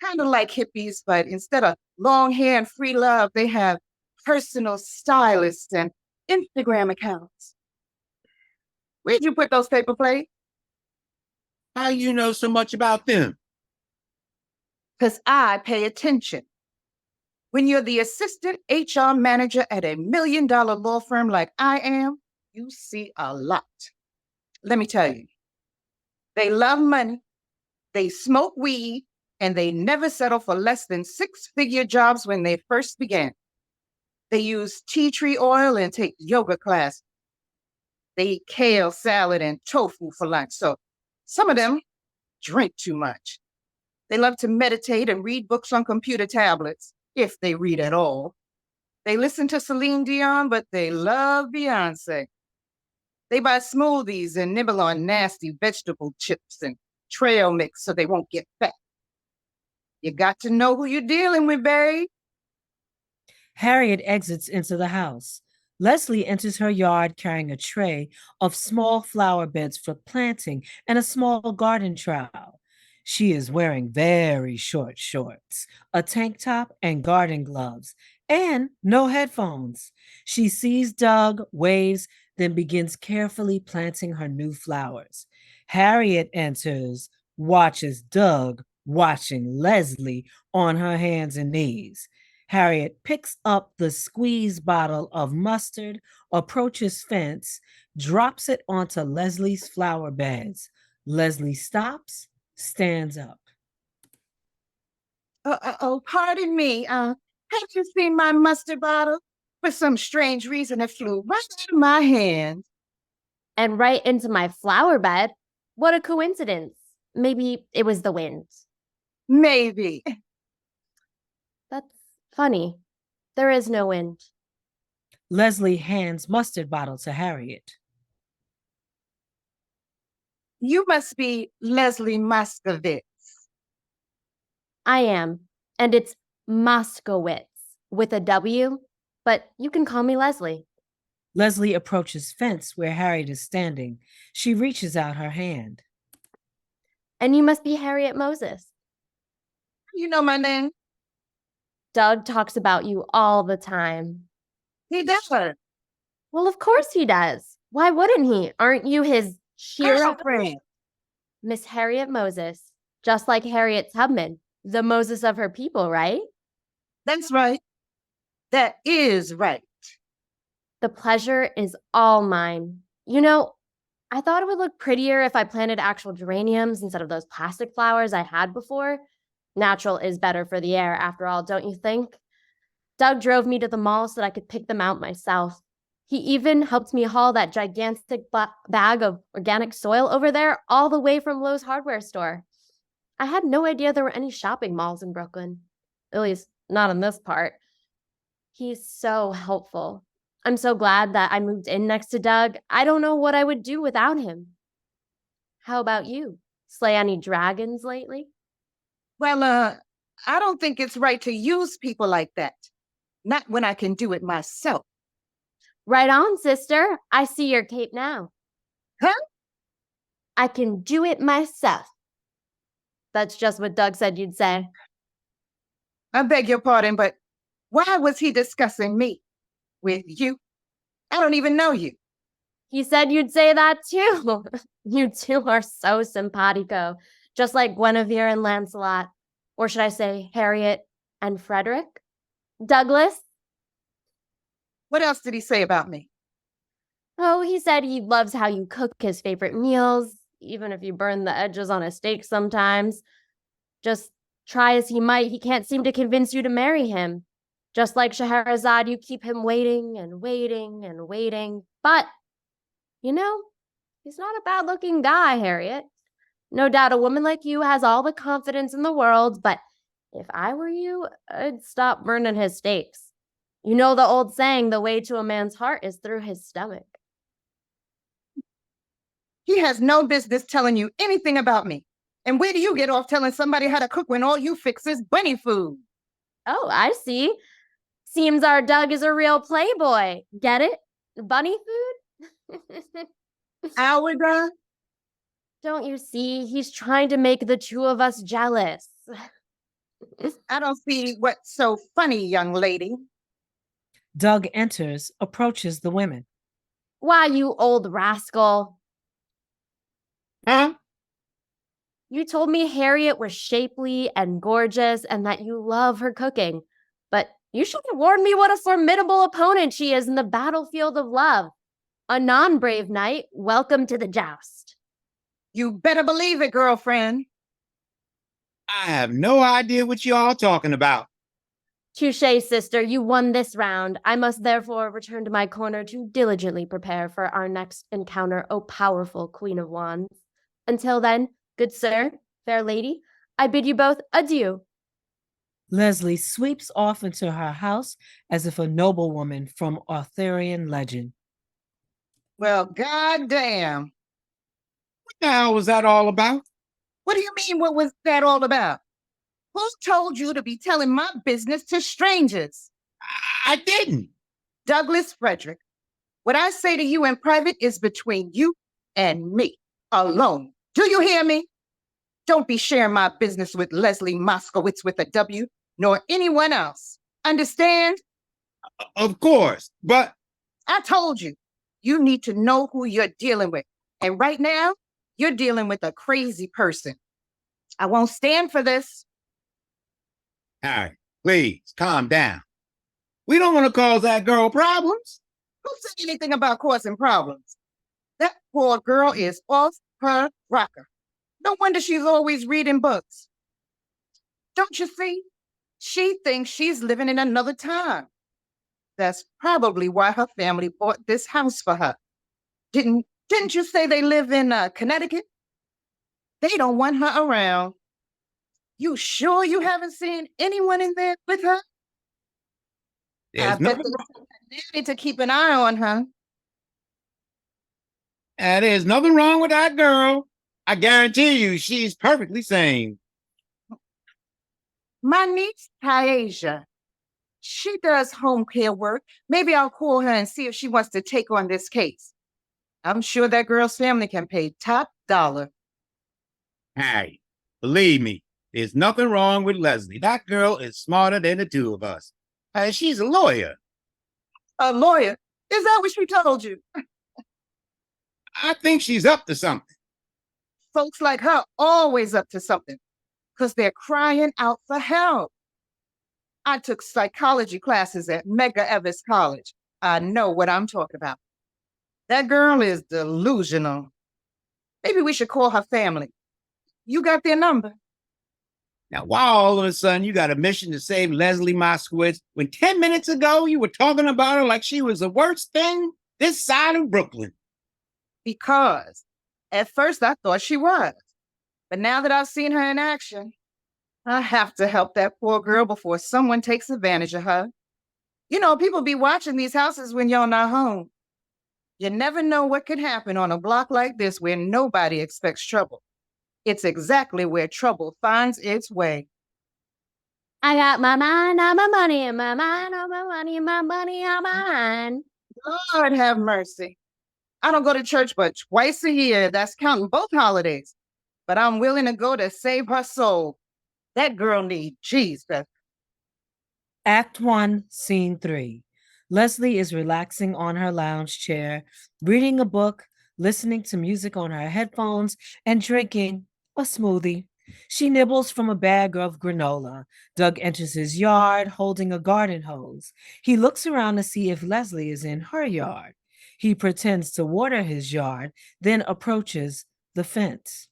Kind of like hippies, but instead of long hair and free love, they have personal stylists and Instagram accounts. Where'd you put those paper plates? How you know so much about them? Because I pay attention. When you're the assistant HR manager at a $1 million law firm like I am, you see a lot. Let me tell you, they love money, they smoke weed, and they never settle for less than 6-figure jobs when they first began. They use tea tree oil and take yoga class. They eat kale salad and tofu for lunch. So some of them drink too much. They love to meditate and read books on computer tablets, if they read at all. They listen to Celine Dion, but they love Beyonce. They buy smoothies and nibble on nasty vegetable chips and trail mix so they won't get fat. You got to know who you're dealing with, babe. Harriet exits into the house. Leslie enters her yard carrying a tray of small flower beds for planting and a small garden trowel. She is wearing very short shorts, a tank top, and garden gloves, and no headphones. She sees Doug, waves, then begins carefully planting her new flowers. Harriet enters, watches Doug watching Leslie on her hands and knees. Harriet picks up the squeeze bottle of mustard, approaches fence, drops it onto Leslie's flower beds. Leslie stops, stands up. Pardon me. Have you seen my mustard bottle? For some strange reason, it flew right out of my hand. And right into my flower bed. What a coincidence. Maybe it was the wind. Maybe. That's funny. There is no wind. Leslie hands mustard bottle to Harriet. You must be Leslie Moskowitz. I am. And it's Moskowitz with a W, but you can call me Leslie. Leslie approaches fence where Harriet is standing. She reaches out her hand. And you must be Harriet Moses. You know my name? Doug talks about you all the time. He does. Well, of course he does. Why wouldn't he? Aren't you his Girlfriend. Miss Harriet Moses, just like Harriet Tubman, the Moses of her people, right? That's right. That is right. The pleasure is all mine. You know, I thought it would look prettier if I planted actual geraniums instead of those plastic flowers I had before. Natural is better for the air, after all, don't you think? Doug drove me to the mall so that I could pick them out myself. He even helped me haul that gigantic bag of organic soil over there all the way from Lowe's hardware store. I had no idea there were any shopping malls in Brooklyn. At least, not in this part. He's so helpful. I'm so glad that I moved in next to Doug. I don't know what I would do without him. How about you? Slay any dragons lately? Well, I don't think it's right to use people like that. Not when I can do it myself. Right on, sister. I see your cape now. Huh? I can do it myself. That's just what Doug said you'd say. I beg your pardon, but why was he discussing me with you? I don't even know you. He said you'd say that too. You two are so simpatico. just like Guinevere and Lancelot. Or should I say Harriet and Frederick? Douglas? What else did he say about me? Oh, he said he loves how you cook his favorite meals, even if you burn the edges on a steak sometimes. Just try as he might, he can't seem to convince you to marry him. Just like Scheherazade, you keep him waiting and waiting and waiting. But, you know, he's not a bad-looking guy, Harriet. No doubt a woman like you has all the confidence in the world, but if I were you, I'd stop burning his steaks. You know the old saying, the way to a man's heart is through his stomach. He has no business telling you anything about me. And where do you get off telling somebody how to cook when all you fix is bunny food? Oh, I see. Seems our Doug is a real playboy. Get it? Bunny food? Our Doug? Don't you see? He's trying to make the two of us jealous. I don't see what's so funny, young lady. Doug enters, approaches the women. Why, you old rascal. Huh? You told me Harriet was shapely and gorgeous and that you love her cooking. But you should have warned me what a formidable opponent she is in the battlefield of love. A non-brave knight, welcome to the joust. You better believe it, girlfriend. I have no idea what you all talking about. Touché, sister, you won this round. I must therefore return to my corner to diligently prepare for our next encounter, O powerful Queen of Wands. Until then, good sir, fair lady, I bid you both adieu. Leslie sweeps off into her house as if a noblewoman from Arthurian legend. Well, goddamn. What the hell was that all about? What do you mean, what was that all about? Who told you to be telling my business to strangers? I didn't. Douglass Frederick. What I say to you in private is between you and me, alone. Do you hear me? Don't be sharing my business with Leslie Moskowitz with a W, nor anyone else. Understand? Of course, but I told you, you need to know who you're dealing with. And right now, you're dealing with a crazy person. I won't stand for this. Harry, please calm down. We don't want to cause that girl problems. Who said anything about causing problems? That poor girl is off her rocker. No wonder she's always reading books. Don't you see? She thinks she's living in another time. That's probably why her family bought this house for her. Didn't you say they live in Connecticut? They don't want her around. You sure you haven't seen anyone in there with her? There's I bet they need to keep an eye on her. there's nothing wrong with that girl. I guarantee you she's perfectly sane. My niece, Taisha, she does home care work. Maybe I'll call her and see if she wants to take on this case. I'm sure that girl's family can pay top dollar. Harry, believe me, there's nothing wrong with Leslie. That girl is smarter than the two of us. She's a lawyer. A lawyer? Is that what she told you? I think she's up to something. Folks like her always up to something because they're crying out for help. I took psychology classes at Medgar Evers College. I know what I'm talking about. That girl is delusional. Maybe we should call her family. You got their number? Now, why all of a sudden you got a mission to save Leslie Moskowitz when 10 minutes ago you were talking about her like she was the worst thing this side of Brooklyn? Because at first I thought she was. But now that I've seen her in action, I have to help that poor girl before someone takes advantage of her. You know, people be watching these houses when you're not home. You never know what could happen on a block like this where nobody expects trouble. It's exactly where trouble finds its way. I got my mind on my money and my mind on my money and my money on my mind. Lord have mercy. I don't go to church but twice a year. That's counting both holidays. But I'm willing to go to save her soul. That girl needs Jesus. Act 1, Scene 3. Leslie is relaxing on her lounge chair, reading a book, listening to music on her headphones, and drinking A smoothie. She nibbles from a bag of granola. Doug enters his yard holding a garden hose. He looks around to see if Leslie is in her yard. He pretends to water his yard, then approaches the fence.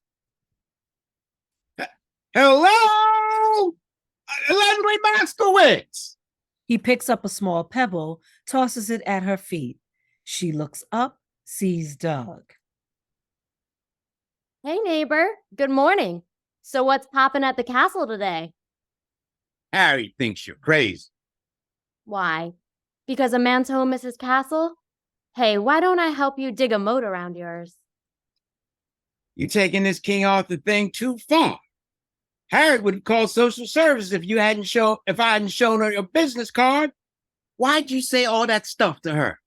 Hello? Leslie Moskowitz. He picks up a small pebble, tosses it at her feet. She looks up, sees Doug. Hey, neighbor. Good morning. So what's popping at the castle today? Harry thinks you're crazy. Why? Because a man's home is his castle? Hey, why don't I help you dig a moat around yours? You're taking this King Arthur thing too far. Harriet would call social service if I hadn't shown her your business card. Why'd you say all that stuff to her?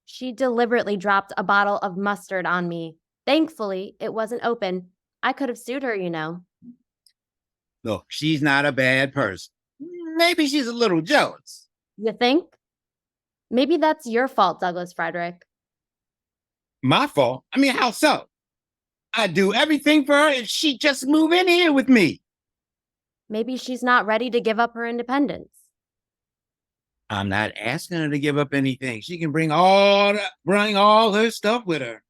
She deliberately dropped a bottle of mustard on me. Thankfully, it wasn't open. I could have sued her, you know. Look, she's not a bad person. Maybe she's a little jealous. You think? Maybe that's your fault, Douglass Frederick. My fault? I mean, how so? I'd do everything for her if she'd just move in here with me. Maybe she's not ready to give up her independence. I'm not asking her to give up anything. She can bring all her stuff with her.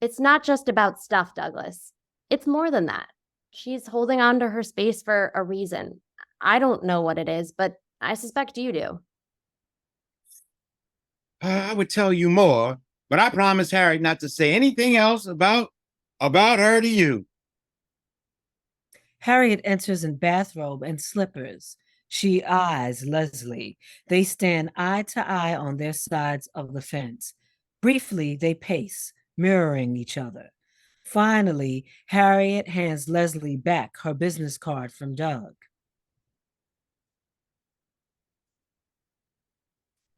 It's not just about stuff, Douglas. It's more than that. She's holding on to her space for a reason. I don't know what it is, but I suspect you do. I would tell you more, but I promised Harry not to say anything else about her to you. Harriet enters in bathrobe and slippers. She eyes Leslie. They stand eye to eye on their sides of the fence. Briefly, they pace, mirroring each other. Finally, Harriet hands Leslie back her business card from Doug.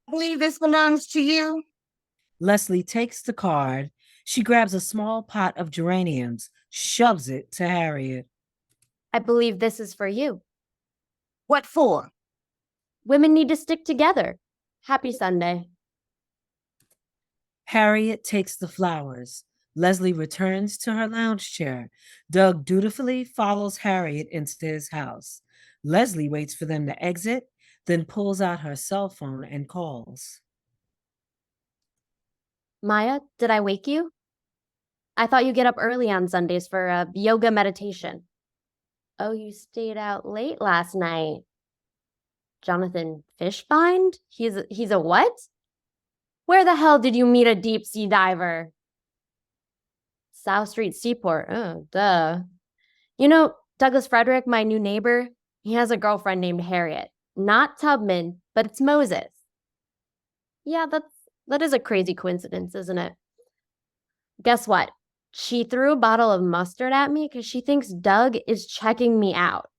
I believe this belongs to you. Leslie takes the card. She grabs a small pot of geraniums, shoves it to Harriet. I believe this is for you. What for? Women need to stick together. Happy Sunday. Harriet takes the flowers. Leslie returns to her lounge chair. Doug dutifully follows Harriet into his house. Leslie waits for them to exit, then pulls out her cell phone and calls. Maya, did I wake you? I thought you get up early on Sundays for a yoga meditation. Oh, you stayed out late last night. Jonathan Fishbind? He's a what? Where the hell did you meet a deep sea diver? South Street Seaport. Oh, duh. You know, Douglass Frederick, my new neighbor, he has a girlfriend named Harriet. Not Tubman, but it's Moses. Yeah, that is a crazy coincidence, isn't it? Guess what? She threw a bottle of mustard at me because she thinks Doug is checking me out.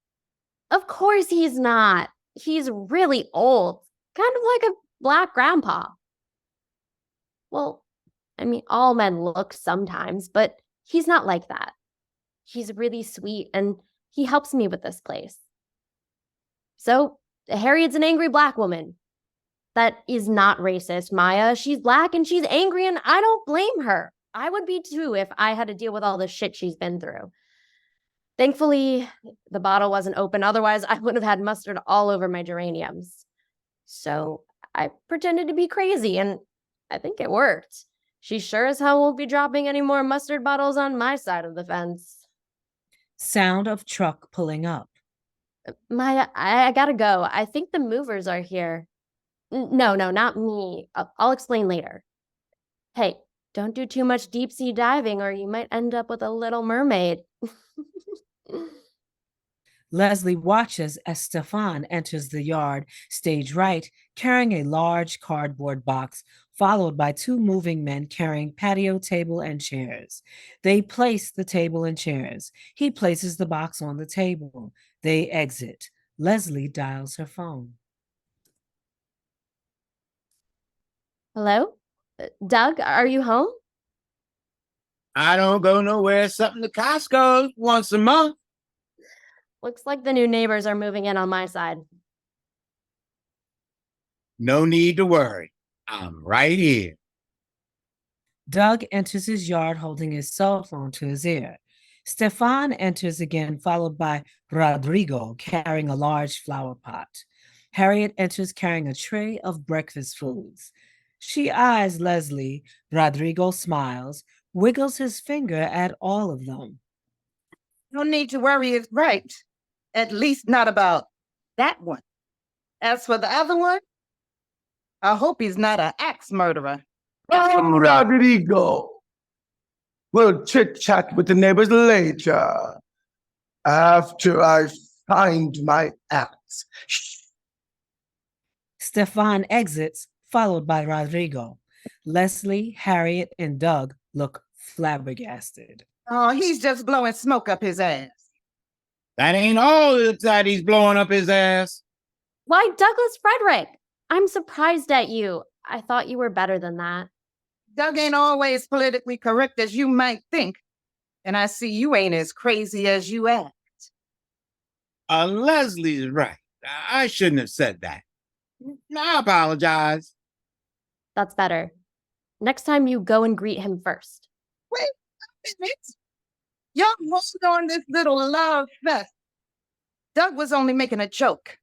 Of course he's not. He's really old, kind of like a black grandpa. Well, I mean, all men look sometimes, but he's not like that. He's really sweet and he helps me with this place. So, Harriet's an angry black woman. That is not racist, Maya. She's black and she's angry and I don't blame her. I would be too if I had to deal with all the shit she's been through. Thankfully, the bottle wasn't open. Otherwise, I would have had mustard all over my geraniums. So I pretended to be crazy and I think it worked. She sure as hell won't be dropping any more mustard bottles on my side of the fence. Sound of truck pulling up. Maya, I gotta go. I think the movers are here. No, not me. I'll explain later. Hey, don't do too much deep sea diving or you might end up with a little mermaid. Leslie watches as Stefan enters the yard, stage right, carrying a large cardboard box, followed by two moving men carrying patio table and chairs. They place the table and chairs. He places the box on the table. They exit. Leslie dials her phone. Hello? Doug, are you home? I don't go nowhere except to Costco once a month. Looks like the new neighbors are moving in on my side. No need to worry. I'm right here. Doug enters his yard holding his cell phone to his ear. Stefan enters again, followed by Rodrigo carrying a large flower pot. Harriet enters carrying a tray of breakfast foods. She eyes Leslie. Rodrigo smiles, wiggles his finger at all of them. No need to worry, it's right. At least not about that one. As for the other one, I hope he's not an axe murderer. Rodrigo. We'll chit-chat with the neighbors later. After I find my axe. Stefan exits, followed by Rodrigo. Leslie, Harriet, and Doug look flabbergasted. Oh, he's just blowing smoke up his ass. That ain't all the time he's blowing up his ass. Why, Douglass Frederick? I'm surprised at you. I thought you were better than that. Doug ain't always politically correct as you might think. And I see you ain't as crazy as you act. Leslie's right. I shouldn't have said that. I apologize. That's better. Next time you go and greet him first. Wait a minute. Y'all hold on this little love fest. Doug was only making a joke.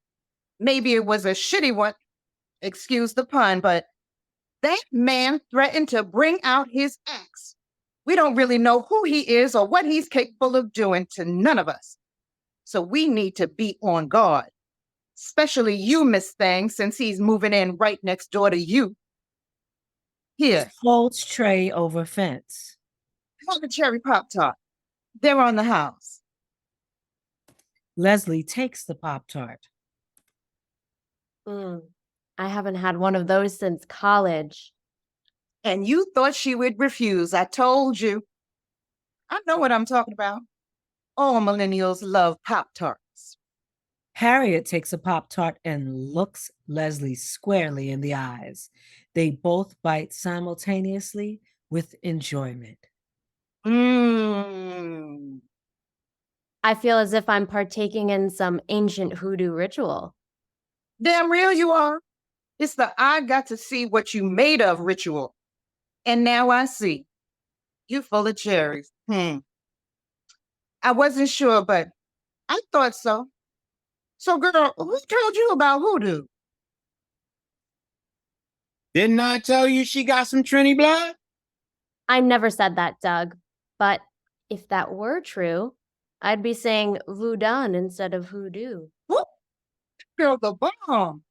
Maybe it was a shitty one. Excuse the pun, but that man threatened to bring out his axe. We don't really know who he is or what he's capable of doing to none of us. So we need to be on guard. Especially you, Miss Thang, since he's moving in right next door to you. Here, Folds tray over fence. have a cherry Pop-Tart. They're on the house. Leslie takes the Pop-Tart. I haven't had one of those since college. And you thought she would refuse. I told you. I know what I'm talking about. All millennials love Pop-Tarts. Harriet takes a Pop-Tart and looks Leslie squarely in the eyes. They both bite simultaneously with enjoyment. Mmm. I feel as if I'm partaking in some ancient hoodoo ritual. Damn real you are. It's the I got to see what you made of ritual. And now I see. You full of cherries. I wasn't sure, but I thought so. So, girl, who told you about hoodoo? Didn't I tell you she got some Trini blood? I never said that, Doug. But if that were true, I'd be saying voodoo instead of hoodoo. Whoop. Girl, the bomb.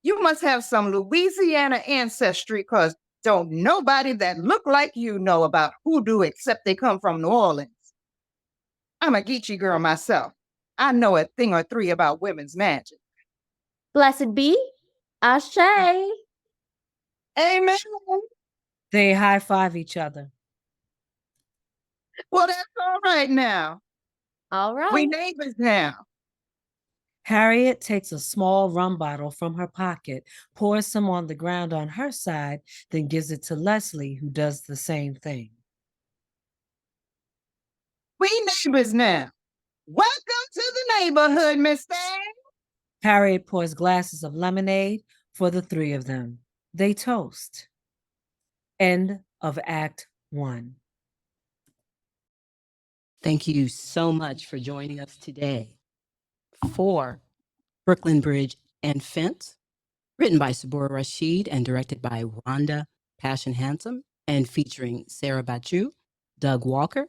You must have some Louisiana ancestry, because don't nobody that look like you know about hoodoo except they come from New Orleans. I'm a Geechee girl myself. I know a thing or three about women's magic. Blessed be. Ashe. Amen. They high-five each other. Well, that's all right now. All right. We neighbors now. Harriet takes a small rum bottle from her pocket, pours some on the ground on her side, then gives it to Leslie, who does the same thing. We neighbors now. Welcome to the neighborhood, Miss Thang. Harriet pours glasses of lemonade for the three of them. They toast. End of Act 1. Thank you so much for joining us today for Brooklyn Bridge and Fence, written by Sabura Rashid and directed by Rhonda Passion Hansome, and featuring Sarah Batchu, Doug Walker,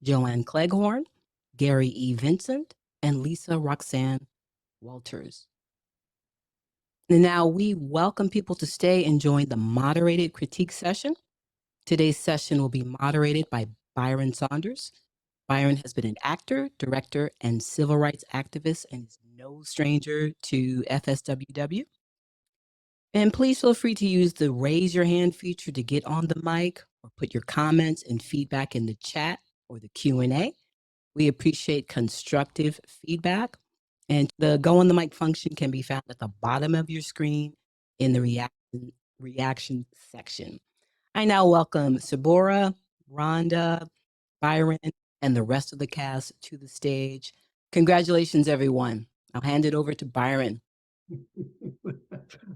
Joanne Cleghorne, Gary E. Vincent, and LisaRoxanne Walters. And now we welcome people to stay and join the moderated critique session. Today's session will be moderated by Byron Saunders. Byron has been an actor, director, and civil rights activist and is no stranger to FSWW. And please feel free to use the raise your hand feature to get on the mic or put your comments and feedback in the chat or the Q&A. We appreciate constructive feedback. And the go on the mic function can be found at the bottom of your screen in the reaction section. I now welcome Sabura, Rhonda, Byron, and the rest of the cast to the stage. Congratulations, everyone. I'll hand it over to Byron.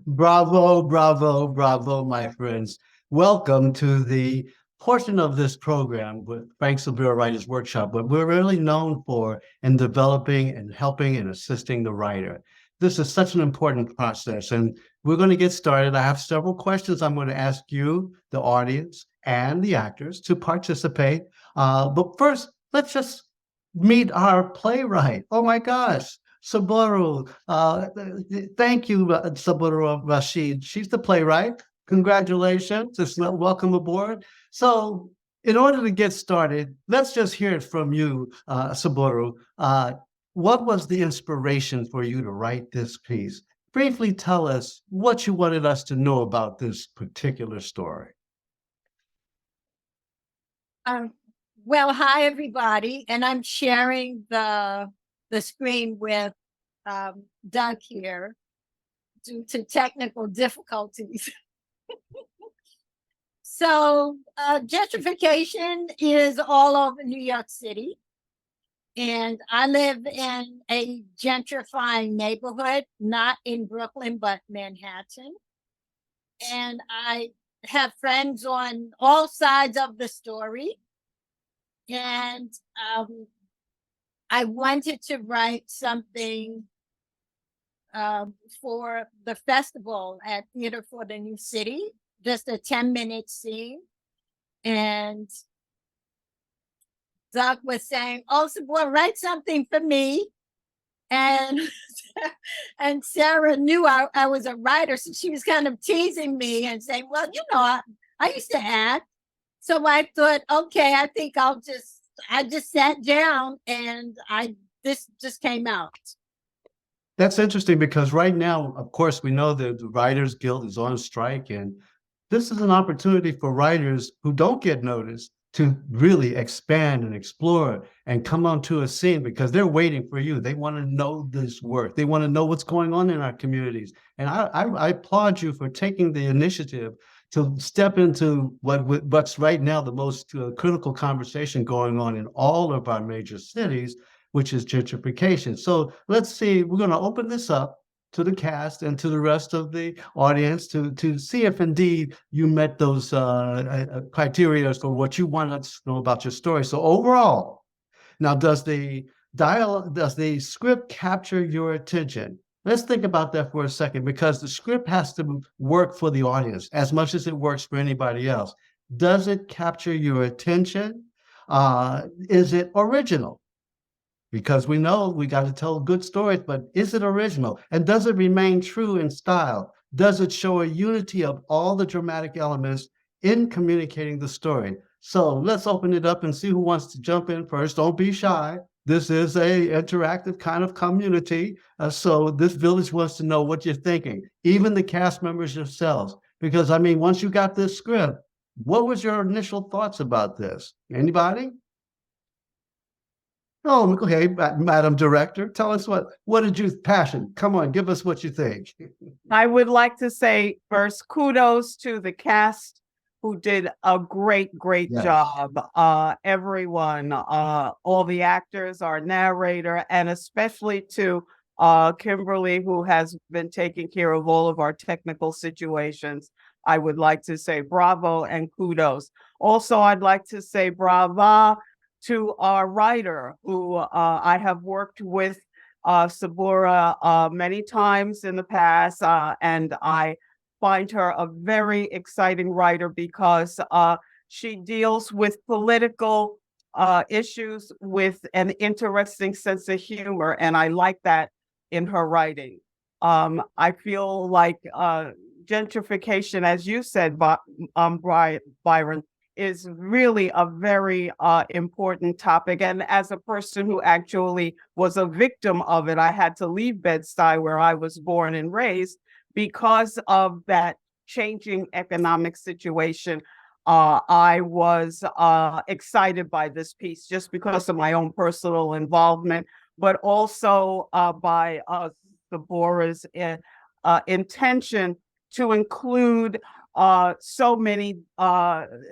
Bravo, bravo, bravo, my friends. Welcome to the portion of this program with Frank Silvera Writers Workshop, what we're really known for in developing and helping and assisting the writer. This is such an important process, and we're going to get started. I have several questions I'm going to ask you, the audience, and the actors to participate. But first, let's just meet our playwright. Oh my gosh, Sabura. Thank you, Sabura Rashid. She's the playwright. Congratulations. Welcome aboard. So in order to get started, let's just hear it from you, Sabura. What was the inspiration for you to write this piece? Briefly tell us what you wanted us to know about this particular story. Well, hi everybody, and I'm sharing the screen with Doug here due to technical difficulties. So gentrification is all over New York City. And I live in a gentrifying neighborhood, not in Brooklyn, but Manhattan. And I have friends on all sides of the story. And I wanted to write something for the festival at Theater for the New City, just a 10-minute scene. And Doug was saying, "Oh, Sabura, write something for me." And and Sarah knew I was a writer, so she was kind of teasing me and saying, "Well, you know, I used to act." So I thought, okay, I think I just sat down and this just came out. That's interesting because right now, of course, we know that the Writers Guild is on strike, and this is an opportunity for writers who don't get noticed to really expand and explore and come onto a scene because they're waiting for you. They want to know this work. They want to know what's going on in our communities. And I applaud you for taking the initiative to step into what's right now the most critical conversation going on in all of our major cities, which is gentrification. So let's see, we're going to open this up to the cast and to the rest of the audience to see if indeed you met those criteria for what you want us to know about your story. So overall, now does the script capture your attention? Let's think about that for a second, because the script has to work for the audience as much as it works for anybody else. Does it capture your attention? Is it original? Because we know we got to tell good stories, but is it original? And does it remain true in style? Does it show a unity of all the dramatic elements in communicating the story? So let's open it up and see who wants to jump in first. Don't be shy. This is a interactive kind of community. So this village wants to know what you're thinking, even the cast members yourselves. Because, I mean, once you got this script, what was your initial thoughts about this? Anybody? Oh, okay, Madam Director, tell us what did you passion? Come on, give us what you think. I would like to say first, kudos to the cast who did a great Yes. job. Everyone, all the actors, our narrator, and especially to Kimberly, who has been taking care of all of our technical situations. I would like to say bravo and kudos. Also, I'd like to say brava to our writer who I have worked with, Sabura, many times in the past, and I find her a very exciting writer because she deals with political issues with an interesting sense of humor, and I like that in her writing. I feel like gentrification, as you said, Byron, is really a very important topic. And as a person who actually was a victim of it, I had to leave Bed-Stuy, where I was born and raised, because of that changing economic situation. I was excited by this piece just because of my own personal involvement, but also by Sabura's intention to include so many,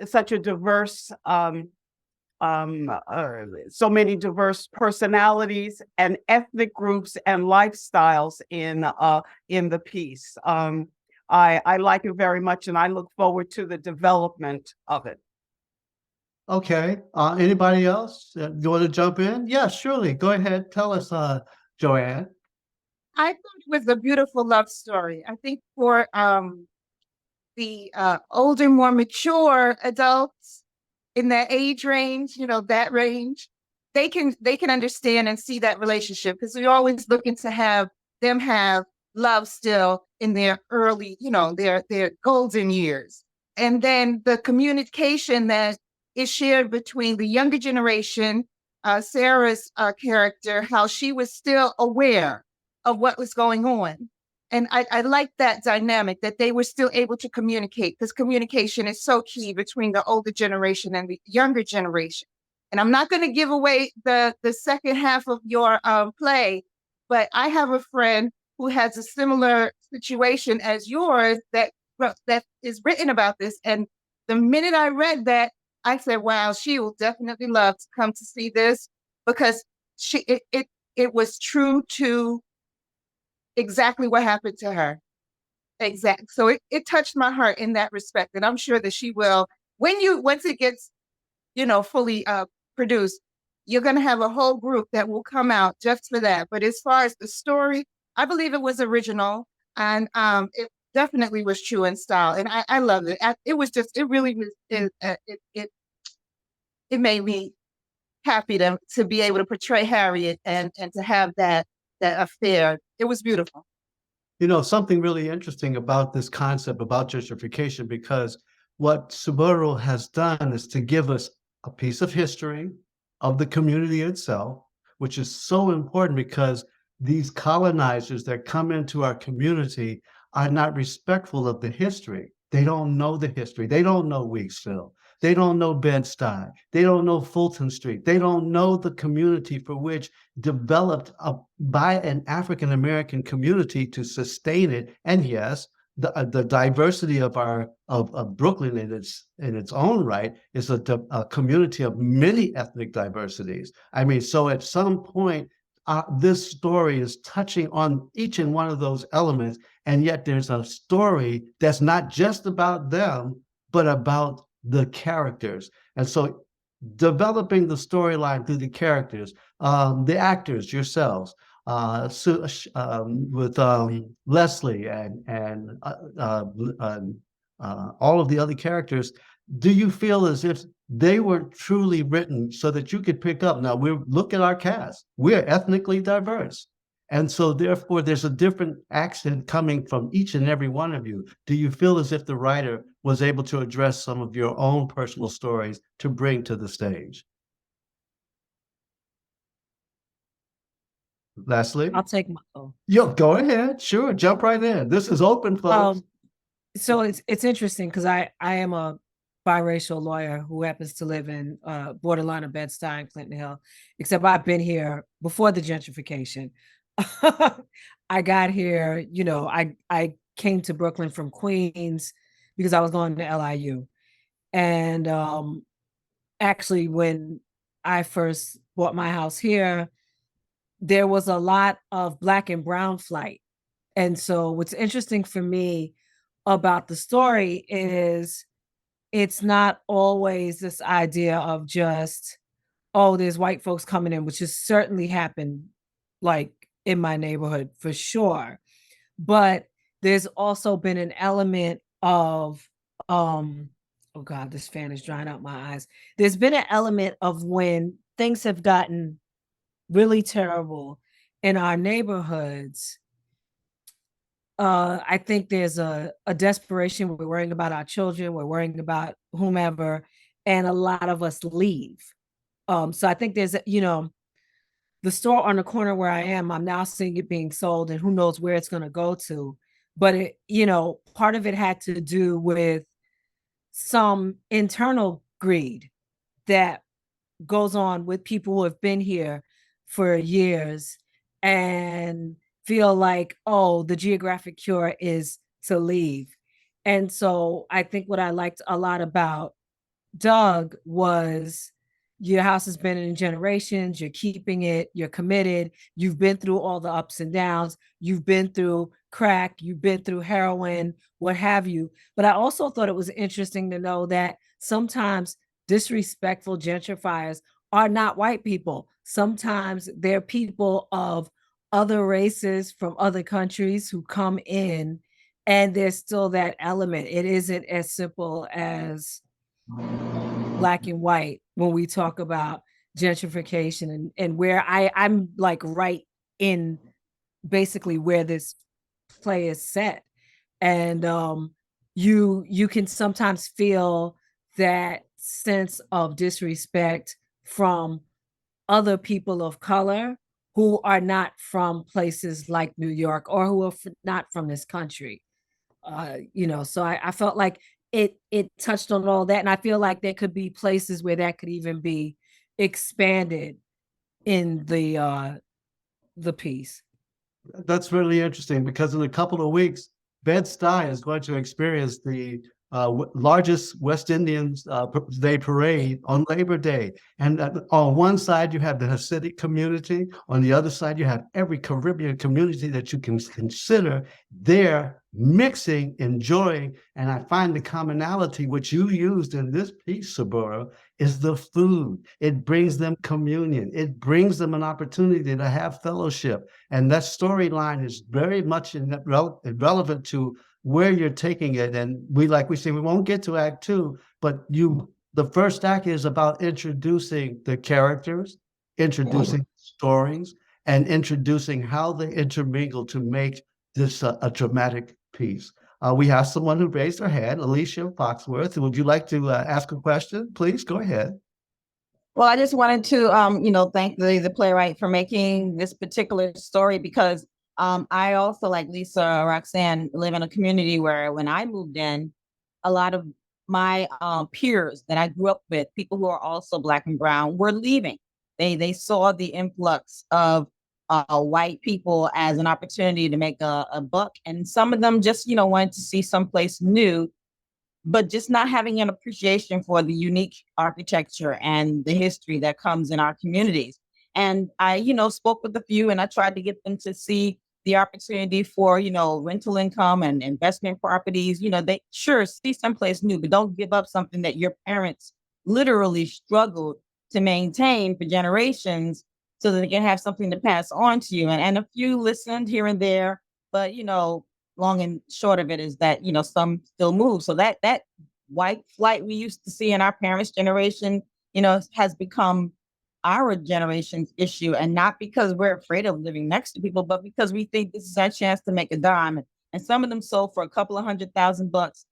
such a diverse, so many diverse personalities and ethnic groups and lifestyles in the piece. I like it very much, and I look forward to the development of it. Okay. Anybody else? You want to jump in? Yeah, surely. Go ahead. Tell us, Joanne. I thought it was a beautiful love story. I think for the older, more mature adults in that age range, that range, they can understand and see that relationship because we're always looking to have them have love still in their early, their golden years. And then the communication that is shared between the younger generation, Sarah's character, how she was still aware of what was going on. And I like that dynamic that they were still able to communicate because communication is so key between the older generation and the younger generation. And I'm not going to give away the second half of your play, but I have a friend who has a similar situation as yours that is written about this. And the minute I read that, I said, "Wow, she will definitely love to come to see this because it was true to exactly what happened to her." Exactly. So it touched my heart in that respect. And I'm sure that she will, once it gets, fully produced, you're going to have a whole group that will come out just for that. But as far as the story, I believe it was original and it definitely was true in style. And I loved it. It really was, it made me happy to be able to portray Harriet and to have that affair. It was beautiful. Something really interesting about this concept about gentrification, because what Subaru has done is to give us a piece of history of the community itself, which is so important because these colonizers that come into our community are not respectful of the history. They don't know the history. They don't know Weeksville. They don't know Bed-Stuy. They don't know Fulton Street. They don't know the community for which developed by an African-American community to sustain it. And yes, the diversity of Brooklyn in its own right is a community of many ethnic diversities. I mean, so at some point, this story is touching on each and one of those elements, and yet there's a story that's not just about them, but about the characters. And so developing the storyline through the characters, the actors yourselves, with Leslie and all of the other characters, do you feel as if they were truly written so that you could pick up? Now, look at our cast. We're ethnically diverse. And so therefore, there's a different accent coming from each and every one of you. Do you feel as if the writer was able to address some of your own personal stories to bring to the stage? Leslie? I'll take my. Yo, go ahead. Sure. Jump right in. This is open, folks. So it's interesting because I am a biracial lawyer who happens to live in borderline of Bed-Stuy and Clinton Hill, except I've been here before the gentrification. I got here, I came to Brooklyn from Queens because I was going to LIU. And actually, when I first bought my house here, there was a lot of Black and brown flight. And so what's interesting for me about the story is it's not always this idea of just, oh, there's white folks coming in, which has certainly happened like in my neighborhood for sure. But there's also been an element of, oh God, this fan is drying out my eyes. There's been an element of when things have gotten really terrible in our neighborhoods. I think there's a desperation. We're worrying about our children. We're worrying about whomever, and a lot of us leave. So I think there's, the store on the corner where I am, I'm now seeing it being sold, and who knows where it's going to go to. But part of it had to do with some internal greed that goes on with people who have been here for years and feel like, oh, the geographic cure is to leave. And so I think what I liked a lot about Doug was your house has been in generations, you're keeping it, you're committed, you've been through all the ups and downs, you've been through crack, you've been through heroin, what have you. But I also thought it was interesting to know that sometimes disrespectful gentrifiers are not white people. Sometimes they're people of other races from other countries who come in, and there's still that element. It isn't as simple as black and white when we talk about gentrification, and where I'm like right in basically where this play is set. And you can sometimes feel that sense of disrespect from other people of color who are not from places like New York, or who are not from this country. So I felt like it touched on all that, and I feel like there could be places where that could even be expanded in the piece. That's really interesting because in a couple of weeks, Bed-Stuy is going to experience the largest West Indians Day parade on Labor Day. And on one side, you have the Hasidic community. On the other side, you have every Caribbean community that you can consider. They're mixing, enjoying, and I find the commonality, which you used in this piece, Sabura, is the food. It brings them communion. It brings them an opportunity to have fellowship. And that storyline is very much relevant to where you're taking it. And like we say, we won't get to act two, but the first act is about introducing the characters, introducing stories, and introducing how they intermingle to make this a dramatic piece. We have someone who raised her hand, Alicia Foxworth. Would you like to ask a question? Please go ahead. Well, I just wanted to, thank the playwright for making this particular story, because I also, like LisaRoxanne, live in a community where when I moved in, a lot of my peers that I grew up with, people who are also Black and brown, were leaving. They saw the influx of white people as an opportunity to make a buck. And some of them just, wanted to see someplace new, but just not having an appreciation for the unique architecture and the history that comes in our communities. And I, spoke with a few, and I tried to get them to see the opportunity for, rental income and investment properties. They sure see someplace new, but don't give up something that your parents literally struggled to maintain for generations so that they can have something to pass on to you. And a few listened here and there, but, long and short of it is that, some still move. So that white flight we used to see in our parents' generation, has become our generation's issue. And not because we're afraid of living next to people, but because we think this is our chance to make a dime. And some of them sold for a couple of $100,000.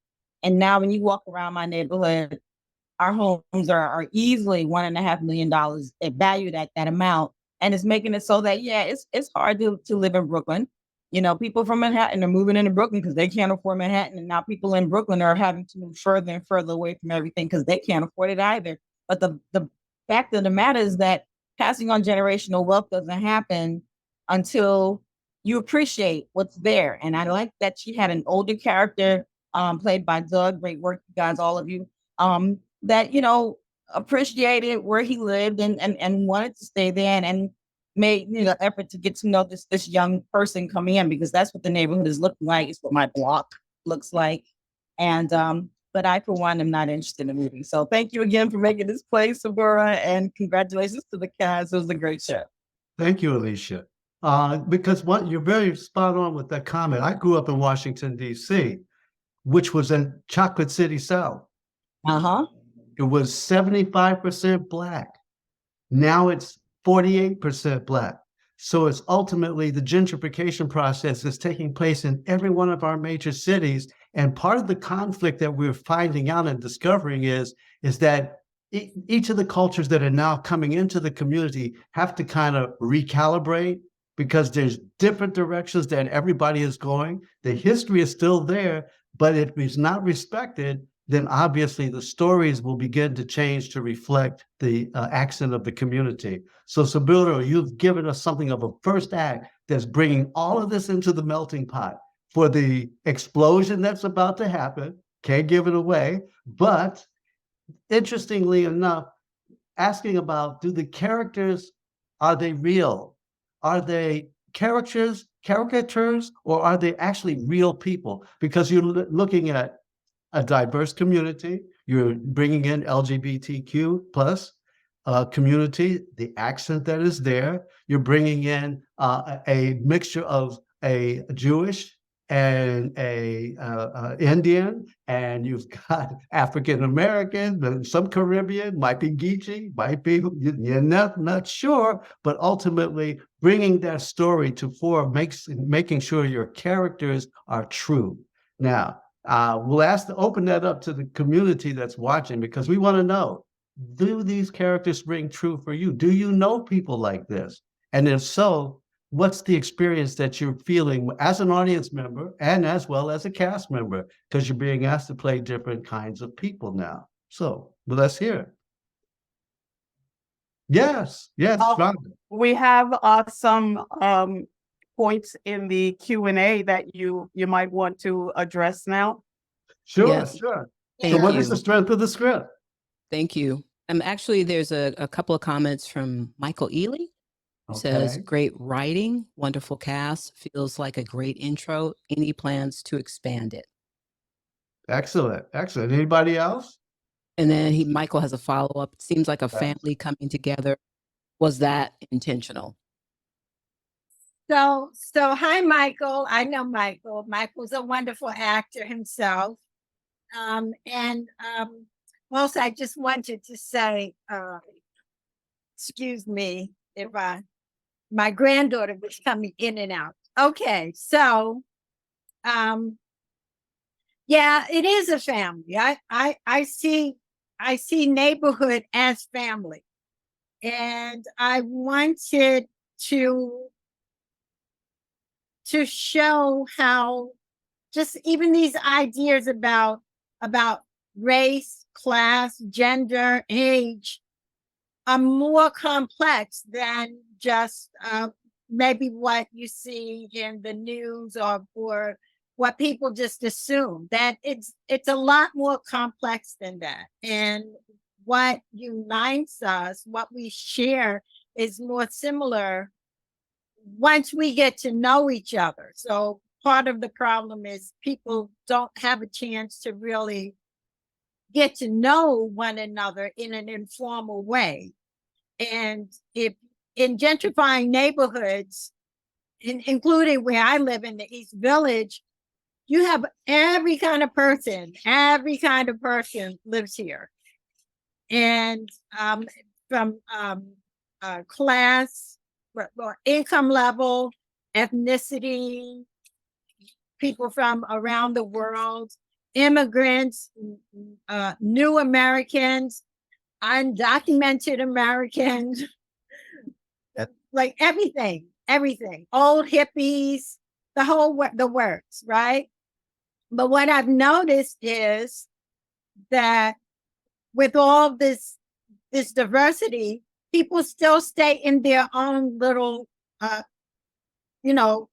And now when you walk around my neighborhood, our homes are easily $1.5 million valued at that amount. And it's making it so that, it's hard to live in Brooklyn. People from Manhattan are moving into Brooklyn because they can't afford Manhattan. And now people in Brooklyn are having to move further and further away from everything because they can't afford it either. But the fact of the matter is that passing on generational wealth doesn't happen until you appreciate what's there. And I like that she had an older character played by Doug. Great work, you guys, all of you, that, appreciated where he lived and wanted to stay there and made effort to get to know this young person coming in, because that's what the neighborhood is looking like. It's what my block looks like. And but I, for one, am not interested in moving. So thank you again for making this play, Sabura, and congratulations to the cast. It was a great show. Thank you, Alicia. Because you're very spot on with that comment. I grew up in Washington, D.C., which was in Chocolate City South. It was 75% Black. Now it's 48% Black. So it's ultimately the gentrification process is taking place in every one of our major cities. And part of the conflict that we're finding out and discovering is that each of the cultures that are now coming into the community have to kind of recalibrate, because there's different directions that everybody is going. The history is still there, but if it's not respected, then obviously the stories will begin to change to reflect the accent of the community. So Sabura, you've given us something of a first act that's bringing all of this into the melting pot for the explosion that's about to happen. Can't give it away, but interestingly enough, asking about, do the characters, are they real? Are they caricatures, or are they actually real people? Because you're looking at a diverse community. You're bringing in LGBTQ plus community, the accent that is there. You're bringing in a mixture of a Jewish and a Indian, and you've got African American, some Caribbean, might be Geechee, might be, you're not sure, but ultimately bringing that story to fore, making sure your characters are true. Now, we'll open that up to the community that's watching, because we want to know, do these characters ring true for you? Do you know people like this? And if so, what's the experience that you're feeling as an audience member and as well as a cast member? Because you're being asked to play different kinds of people now. So let's hear it. Yes, Rhonda. We have some points in the Q&A that you might want to address now. Sure, Yes. sure. Thank So what you. is the strength of the script? Thank you. Actually, there's a couple of comments from Michael Ely. Says, Okay. great writing, wonderful cast, feels like a great intro. Any plans to expand it? Excellent, excellent. Anybody else? And then Michael has a follow-up. Seems like a Yes. family coming together. Was that intentional? So hi, Michael. I know Michael. Michael's a wonderful actor himself. Also, I just wanted to say, excuse me if my granddaughter was coming in and out. Okay, so yeah, it is a family. I see neighborhood as family. And I wanted to show how just even these ideas about race, class, gender, age are more complex than just maybe what you see in the news or what people just assume. That it's a lot more complex than that. And what unites us, what we share, is more similar once we get to know each other. So part of the problem is people don't have a chance to really get to know one another in an informal way. And if in gentrifying neighborhoods, including where I live in the East Village, you have every kind of person lives here. And from class, or income level, ethnicity, people from around the world, immigrants, new Americans, undocumented Americans, like everything, old hippies, the works, right? But what I've noticed is that with all this diversity, people still stay in their own little,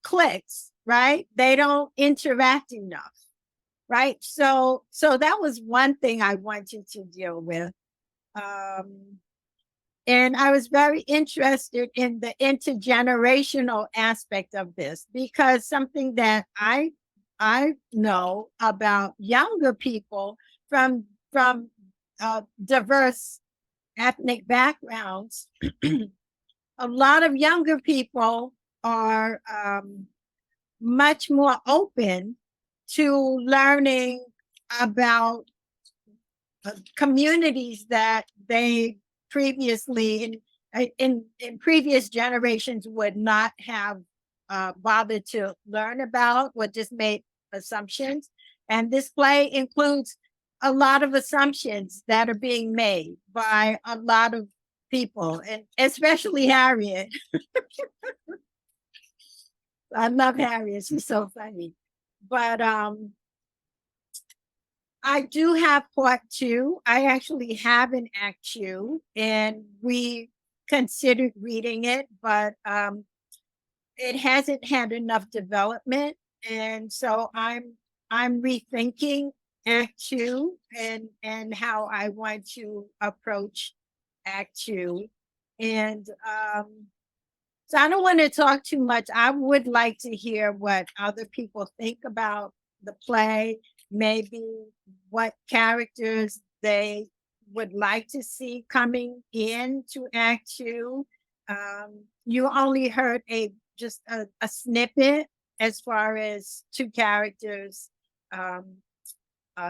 cliques, right? They don't interact enough, right? So that was one thing I wanted to deal with. And I was very interested in the intergenerational aspect of this, because something that I know about younger people from diverse ethnic backgrounds, a lot of younger people are much more open to learning about communities that they previously in previous generations would not have bothered to learn about, or just made assumptions. And this play includes a lot of assumptions that are being made by a lot of people, and especially Harriet. I love Harriet. She's so funny. But I do have part 2. I actually have an act 2, and we considered reading it, but it hasn't had enough development. And so I'm rethinking act 2 and how I want to approach act 2. And so I don't want to talk too much. I would like to hear what other people think about the play, maybe what characters they would like to see coming into Act Two. You only heard just a snippet as far as two characters,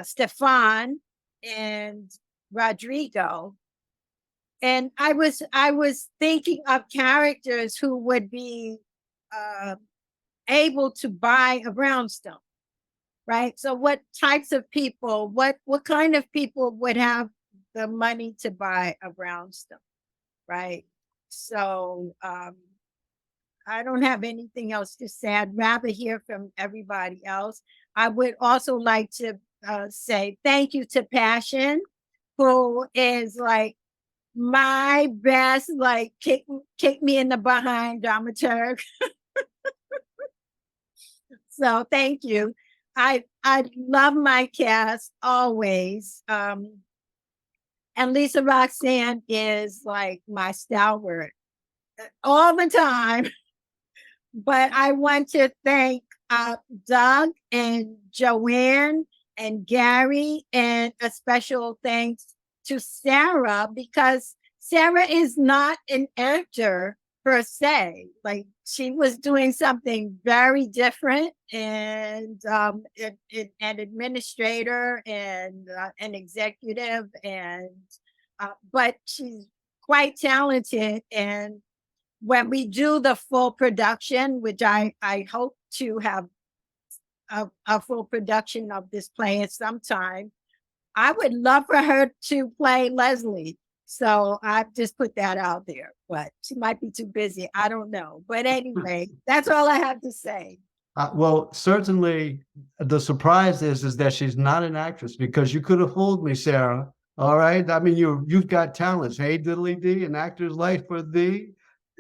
Stefan and Rodrigo. And I was thinking of characters who would be able to buy a brownstone, right? So what types of people, what kind of people would have the money to buy a brownstone, right? So I don't have anything else to say. I'd rather hear from everybody else. I would also like to say thank you to Passion, who is like my best, like kick me in the behind dramaturg. So thank you. I love my cast always. And LisaRoxanne is like my stalwart all the time. But I want to thank Doug and Joanne and Gary, and a special thanks to Sarah, because Sarah is not an actor per se. Like, she was doing something very different, and an administrator and an executive, and but she's quite talented. And when we do the full production, which I hope to have a full production of this play at some time, I would love for her to play Leslie. So I just put that out there, but she might be too busy. I don't know. But anyway, that's all I have to say. Well, certainly the surprise is that she's not an actress, because you could have fooled me, Sarah. All right. I mean, you've got talents. Hey, diddly dee, an actor's life for thee.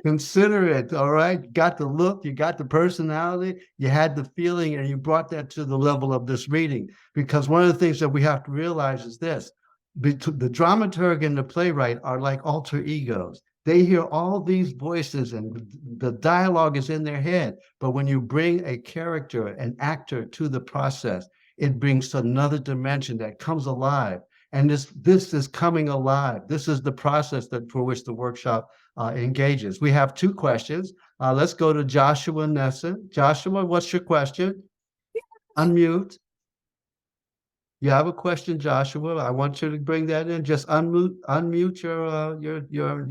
Consider it. All right. You got the look, you got the personality, you had the feeling, and you brought that to the level of this reading. Because one of the things that we have to realize is this: the dramaturg and the playwright are like alter egos. They hear all these voices and the dialogue is in their head. But when you bring a character, an actor to the process, it brings another dimension that comes alive. And this is coming alive. This is the process for which the workshop engages. We have two questions. Let's go to Joshua Nesson. Joshua, what's your question? Unmute. You have a question, Joshua. I want you to bring that in. Just unmute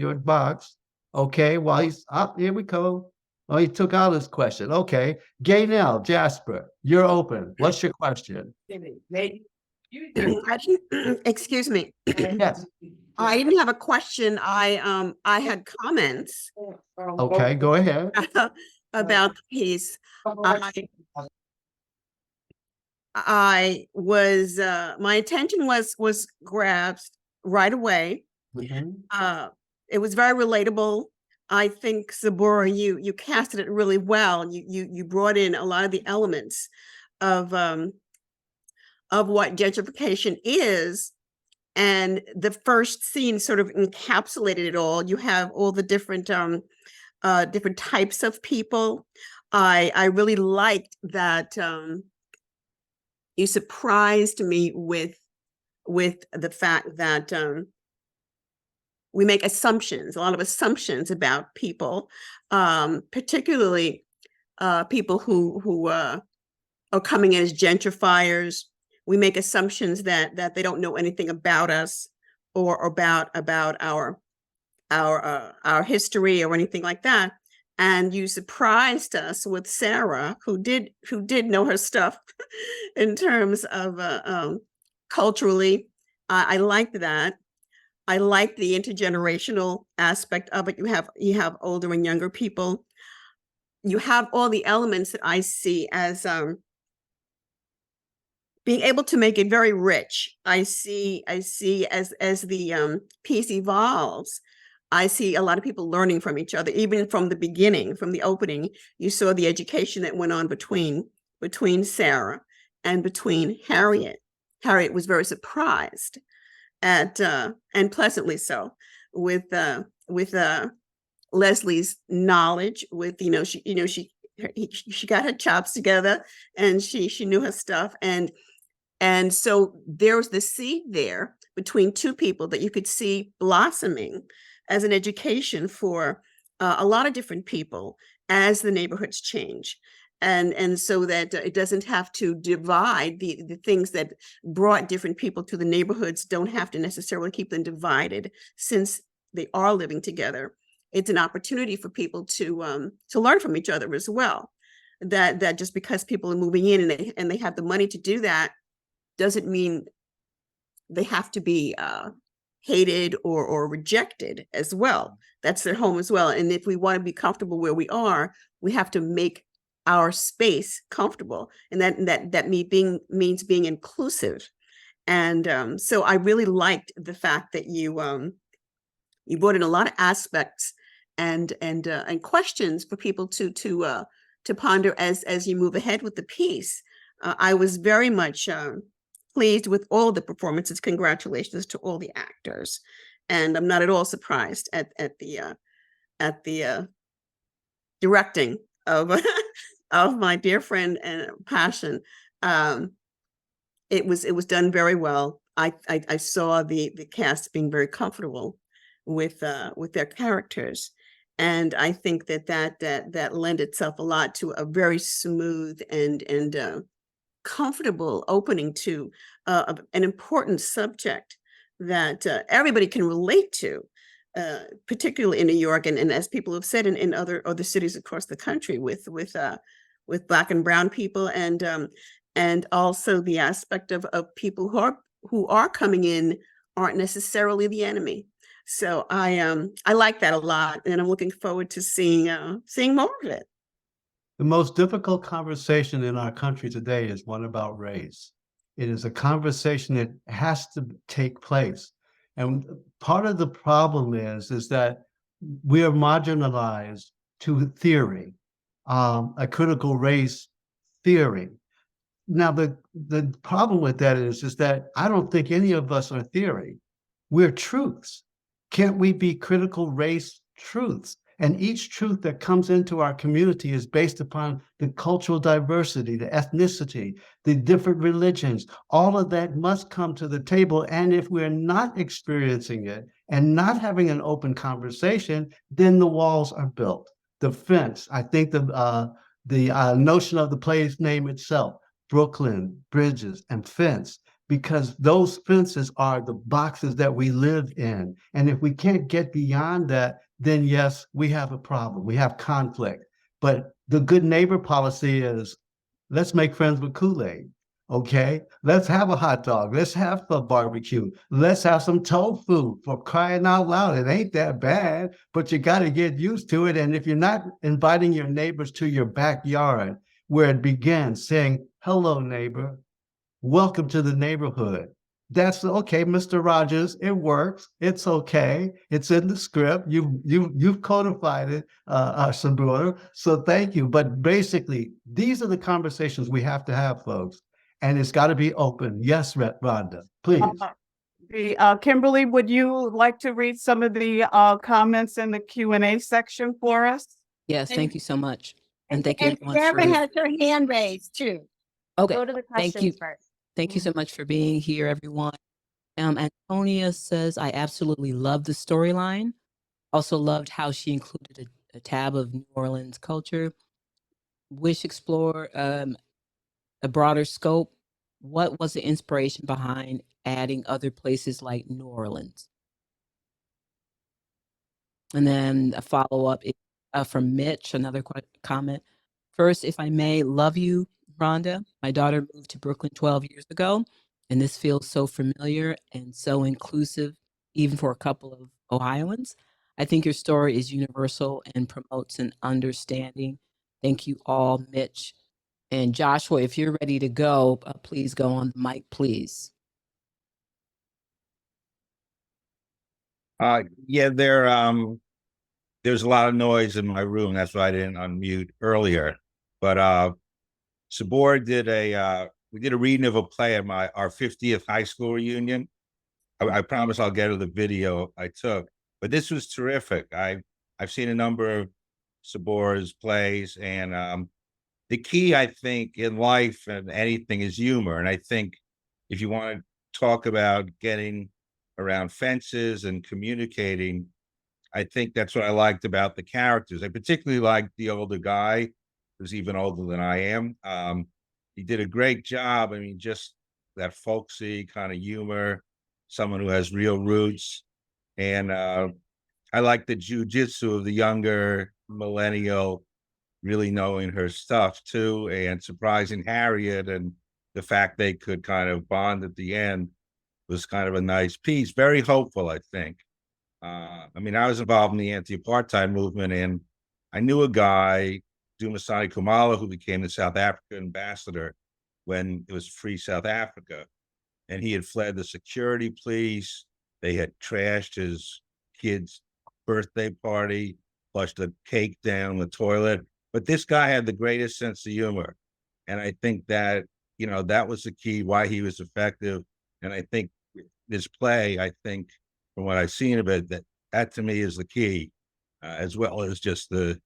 your box. Okay. While he's up, here we go. Oh, he took out his question. Okay. Gaynell, Jasper, you're open. What's your question? Excuse me. Yes. I didn't have a question. I had comments Okay, go ahead. about the piece. I was my attention was grasped right away. It was very relatable. I think, Sabura, you casted it really well. You brought in a lot of the elements of what gentrification is. And the first scene sort of encapsulated it all. You have all the different types of people. I really liked that you surprised me with the fact that we make assumptions, a lot of assumptions about people, particularly people who are coming in as gentrifiers. We make assumptions that they don't know anything about us or about our history or anything like that. And you surprised us with Sarah, who did know her stuff in terms of culturally. I liked that. I liked the intergenerational aspect of it. You have older and younger people. You have all the elements that I see as being able to make it very rich. I see as the piece evolves, I see a lot of people learning from each other, even from the beginning, from the opening. You saw the education that went on between Sarah and between Harriet. Harriet was very surprised at and pleasantly so with Leslie's knowledge. With she got her chops together and she knew her stuff, and so there was the seed there, between two people that you could see blossoming as an education for a lot of different people as the neighborhoods change. And so that it doesn't have to divide the things that brought different people to the neighborhoods, don't have to necessarily keep them divided since they are living together. It's an opportunity for people to learn from each other as well. That just because people are moving in and they have the money to do that doesn't mean they have to be hated or rejected as well. That's their home as well. And if we want to be comfortable where we are, we have to make our space comfortable, and that means being inclusive. And so I really liked the fact that you brought in a lot of aspects and questions for people to ponder as you move ahead with the piece. I was very much pleased with all the performances. Congratulations to all the actors, and I'm not at all surprised at the directing of of my dear friend and Passion. It was done very well. I saw the cast being very comfortable with their characters, and I think that lend itself a lot to a very smooth and comfortable opening to an important subject that everybody can relate to, particularly in New York, and as people have said in other cities across the country with Black and Brown people, and also the aspect of people who are coming in aren't necessarily the enemy. So I like that a lot, and I'm looking forward to seeing more of it. The most difficult conversation in our country today is one about race. It is a conversation that has to take place. And part of the problem is that we are marginalized to theory, a critical race theory. Now, the problem with that is that I don't think any of us are theory. We're truths. Can't we be critical race truths? And each truth that comes into our community is based upon the cultural diversity, the ethnicity, the different religions. All of that must come to the table. And if we're not experiencing it and not having an open conversation, then the walls are built. The fence, I think the notion of the play's name itself, Brooklyn, bridges, and fence, because those fences are the boxes that we live in. And if we can't get beyond that, then yes, we have a problem. We have conflict. But the good neighbor policy is, let's make friends with Kool-Aid, okay? Let's have a hot dog. Let's have some barbecue. Let's have some tofu, for crying out loud. It ain't that bad, but you got to get used to it. And if you're not inviting your neighbors to your backyard, where it begins saying, hello, neighbor, welcome to the neighborhood. That's okay, Mr. Rogers. It works. It's okay. It's in the script. You've codified it, Sabura. So thank you. But basically, these are the conversations we have to have, folks, and it's got to be open. Yes, Rhonda, please. Kimberly, would you like to read some of the comments in the Q&A section for us? Yes, thank you so much, and thank you And everyone Sarah for. has her hand raised too. Okay, Go to the thank you. questions first. Thank you so much for being here, everyone. Antonia says, I absolutely love the storyline. Also loved how she included a tab of New Orleans culture. Wish explore a broader scope. What was the inspiration behind adding other places like New Orleans? And then a follow-up from Mitch, another comment. First, if I may, love you, Rhonda. My daughter moved to Brooklyn 12 years ago, and this feels so familiar and so inclusive, even for a couple of Ohioans. I think your story is universal and promotes an understanding. Thank you all, Mitch. And Joshua, if you're ready to go, please go on the mic, please. Yeah, there's a lot of noise in my room. That's why I didn't unmute earlier. But Sabura we did a reading of a play at our 50th high school reunion. I promise I'll get to the video I took. But this was terrific. I've seen a number of Sabura's plays, and the key, I think, in life and anything is humor. And I think if you want to talk about getting around fences and communicating. I think that's what I liked about the characters. I particularly liked the older guy, who's even older than I am. He did a great job. I mean, just that folksy kind of humor, someone who has real roots. And I like the jujitsu of the younger millennial, really knowing her stuff too, and surprising Harriet, and the fact they could kind of bond at the end was kind of a nice piece. Very hopeful, I think. I mean, I was involved in the anti-apartheid movement, and I knew a guy, Dumasani Kumalo, who became the South African ambassador when it was free South Africa. And he had fled the security police. They had trashed his kid's birthday party, flushed the cake down the toilet. But this guy had the greatest sense of humor. And I think that, you know, that was the key why he was effective. And I think this play, I think, from what I've seen of it, that to me is the key, as well as just the,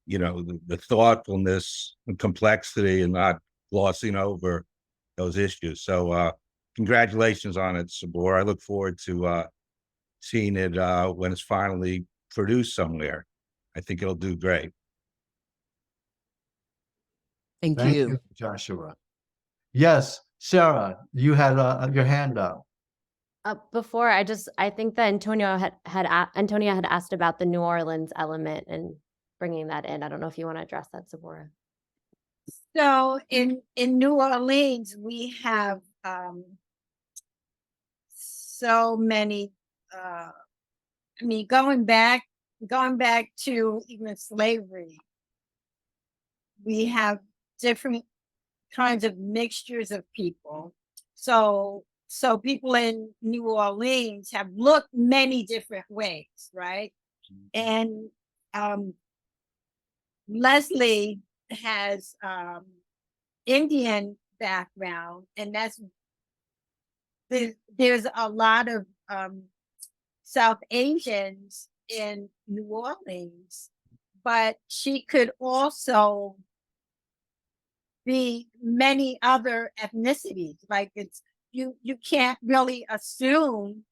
you know, the thoughtfulness and complexity and not glossing over those issues. So congratulations on it, Sabura. I look forward to seeing it when it's finally produced somewhere. I think it'll do great. Thank Thank you. you, Joshua. Yes, Sarah, you had your hand up. Before I think that Antonia had asked about the New Orleans element and bringing that in. I don't know if you want to address that, Sabura. So in New Orleans, we have so many. I mean, going back to even slavery, we have different kinds of mixtures of people. So people in New Orleans have looked many different ways, right? And Leslie has Indian background, and there's a lot of South Asians in New Orleans, but she could also be many other ethnicities. Like you can't really assume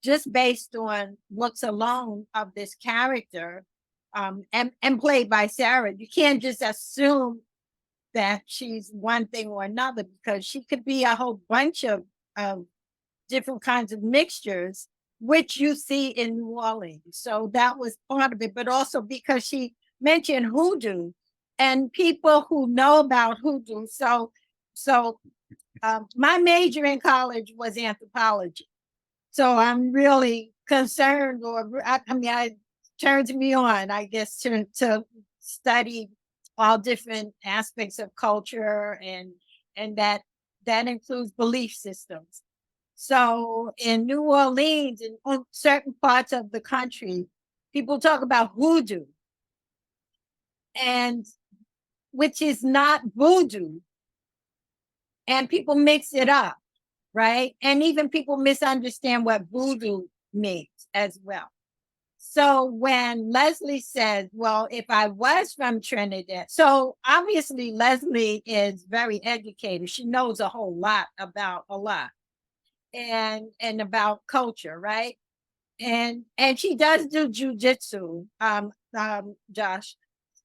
just based on looks alone of this character, and played by Sarah. You can't just assume that she's one thing or another, because she could be a whole bunch of different kinds of mixtures, which you see in New Orleans. So that was part of it, but also because she mentioned hoodoo and people who know about hoodoo. So my major in college was anthropology. So I'm really concerned, it turns me on, I guess, to study all different aspects of culture, and that includes belief systems. So in New Orleans and on certain parts of the country, people talk about hoodoo, and which is not voodoo. And people mix it up, right? And even people misunderstand what voodoo means as well. So when Leslie says, well, if I was from Trinidad, so obviously Leslie is very educated. She knows a whole lot about a lot and about culture, right? And she does do jujitsu, Josh,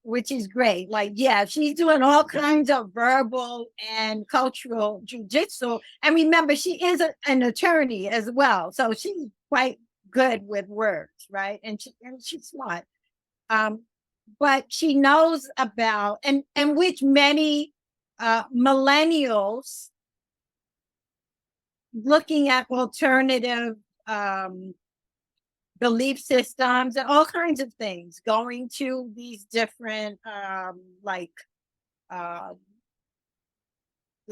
which is great. Like, yeah, she's doing all kinds of verbal and cultural jujitsu. And remember, she is an attorney as well. So she's quite good with words, right? And she's smart. But she knows about, and which many millennials looking at alternative belief systems and all kinds of things, going to these different the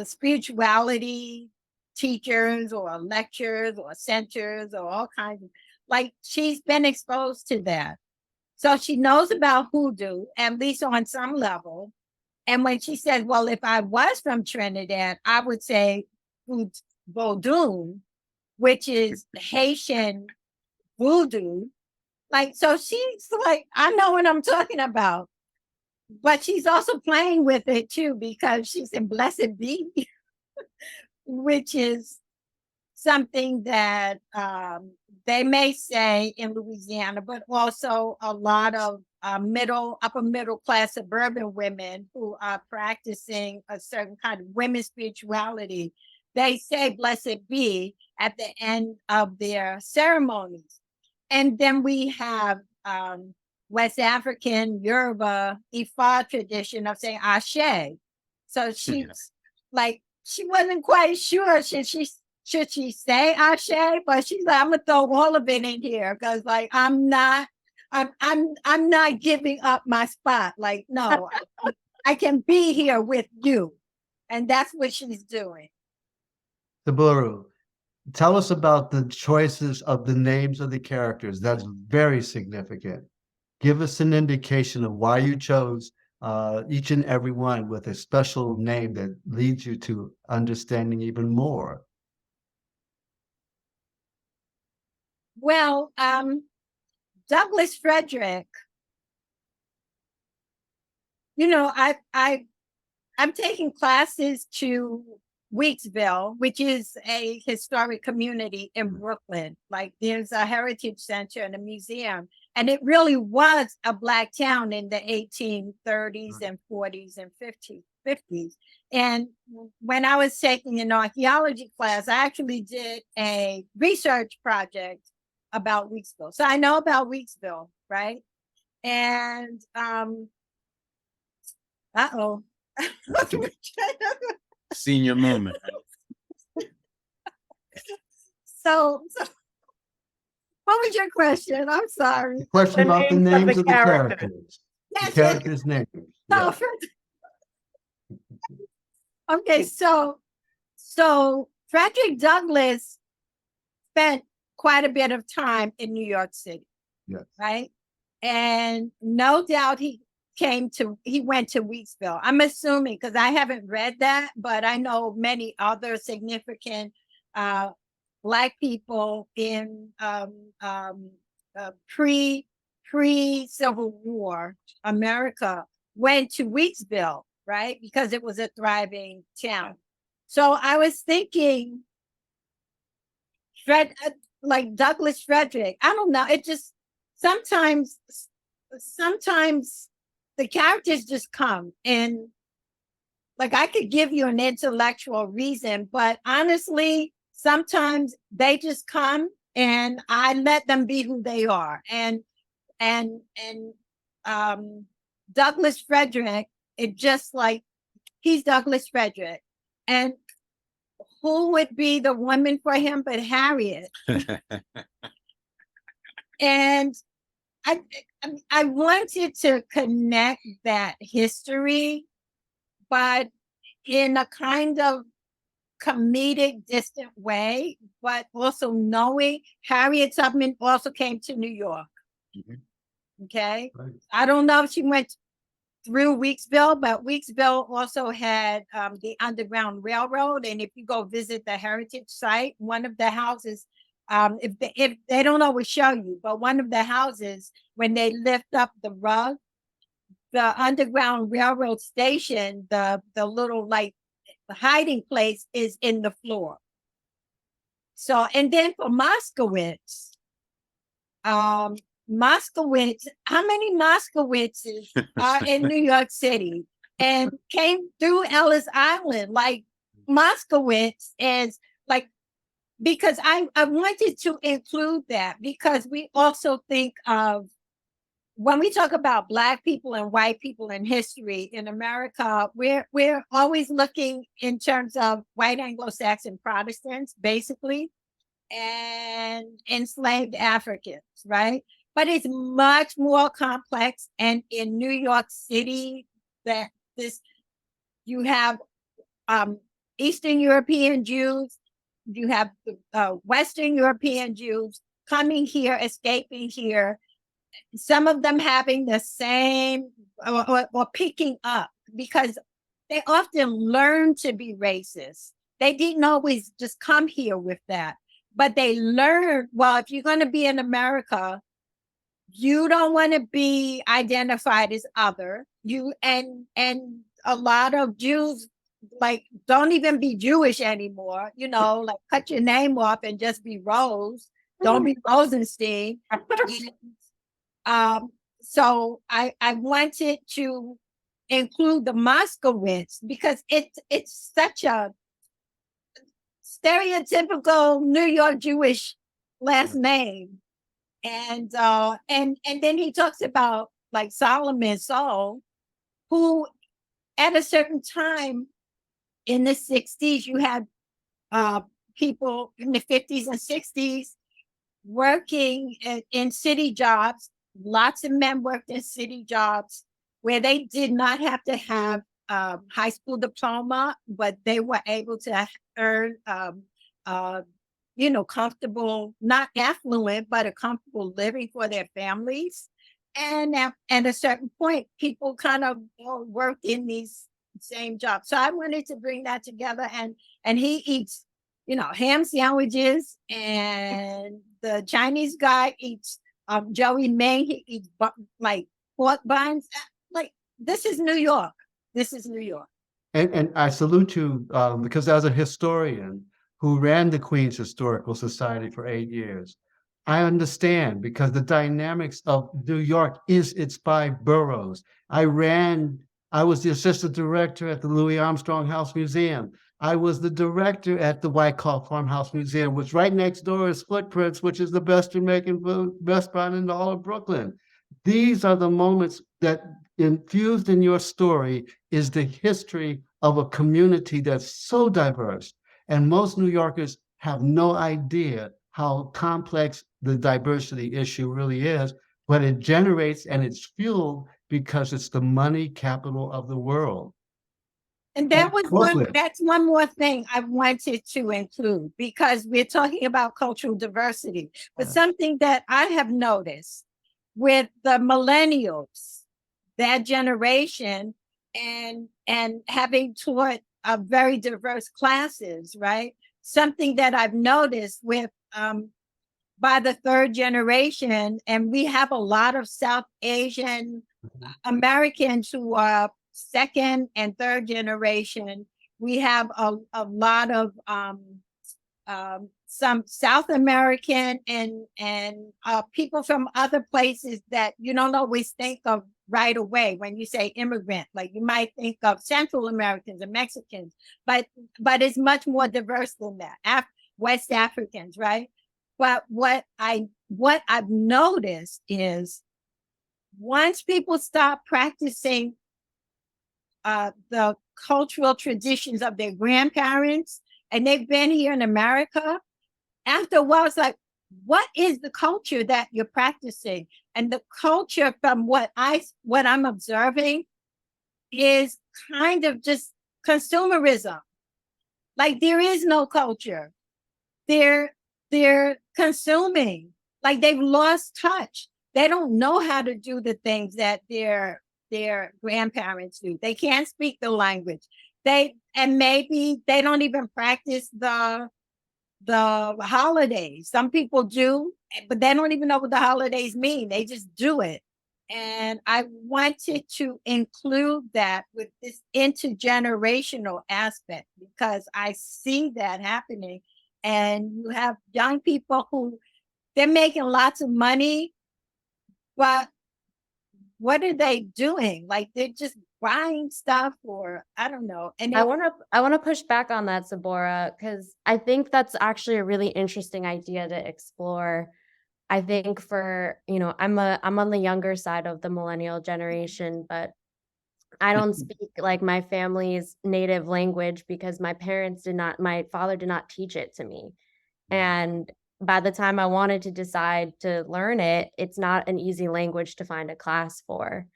spirituality teachers or lectures or centers or all kinds of, like, she's been exposed to that. So she knows about hoodoo, at least on some level. And when she said, well, if I was from Trinidad, I would say Vodun, which is Haitian voodoo. Like, so she's like, I know what I'm talking about. But she's also playing with it too, because she's in Blessed Be, which is something that they may say in Louisiana, but also a lot of upper middle class suburban women who are practicing a certain kind of women's spirituality. They say blessed be at the end of their ceremonies. And then we have West African, Yoruba, Ifa tradition of saying Ashe. So she's like, she wasn't quite sure should she say Ashe, but she's like, I'm gonna throw all of it in here because like I'm not giving up my spot. Like, no, I can be here with you. And that's what she's doing. Sabura, tell us about the choices of the names of the characters. That's very significant. Give us an indication of why you chose each and every one with a special name that leads you to understanding even more. Well, Douglass Frederick, you know, I'm taking classes to Weeksville, which is a historic community in Brooklyn. Like there's a heritage center and a museum. And it really was a Black town in the 1830s and 40s and 50s. And when I was taking an archaeology class, I actually did a research project about Weeksville. So I know about Weeksville, right? And uh-oh. Senior moment. So what was your question? I'm sorry. The question about the names of the characters. Yes, The characters' names. So, okay, so Frederick Douglass spent quite a bit of time in New York City. Yes. Right? And no doubt he went to Weeksville. I'm assuming because I haven't read that, but I know many other significant Black people in pre-Civil War America went to Weeksville, right? Because it was a thriving town. So I was thinking, like Douglass Frederick, I don't know. It just sometimes the characters just come, and like I could give you an intellectual reason, but honestly, sometimes they just come and I let them be who they are. And Douglass Frederick, it just like he's Douglass Frederick. And who would be the woman for him but Harriet? And I wanted to connect that history, but in a kind of comedic, distant way, but also knowing Harriet Tubman also came to New York. Okay. Right. I don't know if she went through Weeksville, but Weeksville also had the Underground Railroad. And if you go visit the heritage site, one of the houses, if they don't always show you, but one of the houses, when they lift up the rug, the Underground Railroad station, the little like hiding place is in the floor. So, and then for Moskowitz, how many Moskowitzes are in New York City and came through Ellis Island? Like Moskowitz is like, because I wanted to include that because we also think of, when we talk about Black people and white people in history in America, we're always looking in terms of white Anglo-Saxon Protestants, basically, and enslaved Africans, right? But it's much more complex. And in New York City, you have Eastern European Jews, you have Western European Jews coming here, escaping here. Some of them having the same or picking up because they often learn to be racist. They didn't always just come here with that, but they learned, well, if you're going to be in America, you don't want to be identified as other. And a lot of Jews like, don't even be Jewish anymore, you know, like cut your name off and just be Rose. Don't be Rosenstein. And, so I wanted to include the Moskowitz because it's such a stereotypical New York Jewish last name. And then he talks about like Solomon Saul, who at a certain time in the 60s, you had people in the 50s and 60s working in city jobs. Lots of men worked in city jobs where they did not have to have high school diploma, but they were able to earn, you know, comfortable, not affluent, but a comfortable living for their families. And at a certain point, people kind of worked in these same jobs. So I wanted to bring that together. And he eats, you know, ham sandwiches, and the Chinese guy eats Joey Ming. He eats like pork buns. Like, this is New York. This is New York. And I salute you because as a historian who ran the Queens Historical Society for 8 years, I understand because the dynamics of New York is its 5 boroughs. I was the assistant director at the Louis Armstrong House Museum. I was the director at the Wyckoff Farmhouse Museum, which right next door is Footprints, which is the best Jamaican food restaurant in all of Brooklyn. These are the moments that infused in your story is the history of a community that's so diverse. And most New Yorkers have no idea how complex the diversity issue really is, but it generates and it's fueled because it's the money capital of the world. And that was that's one more thing I wanted to include, because we're talking about cultural diversity, but something that I have noticed with the millennials, that generation, and having taught a very diverse classes, right? Something that I've noticed with by the 3rd generation, and we have a lot of South Asian Americans who are 2nd and 3rd generation. We have a lot of some South American and people from other places that you don't always think of right away when you say immigrant. Like, you might think of Central Americans and Mexicans, but it's much more diverse than that. West Africans, right? But what I've noticed is once people stop practicing the cultural traditions of their grandparents, and they've been here in America, after a while, it's like, what is the culture that you're practicing? And the culture, from what I'm observing, is kind of just consumerism. Like, there is no culture. They're consuming. Like, they've lost touch. They don't know how to do the things that their grandparents do. They can't speak the language. And maybe they don't even practice the holidays. Some people do, but they don't even know what the holidays mean. They just do it. And I wanted to include that with this intergenerational aspect, because I see that happening. And you have young people who they're making lots of money, but what are they doing? Like, they're just buying stuff, or I don't know. And I want to push back on that, Sabura, because I think that's actually a really interesting idea to explore. I think for, you know, I'm on the younger side of the millennial generation, but I don't speak like my family's native language because my father did not teach it to me. And by the time I wanted to decide to learn it, it's not an easy language to find a class for.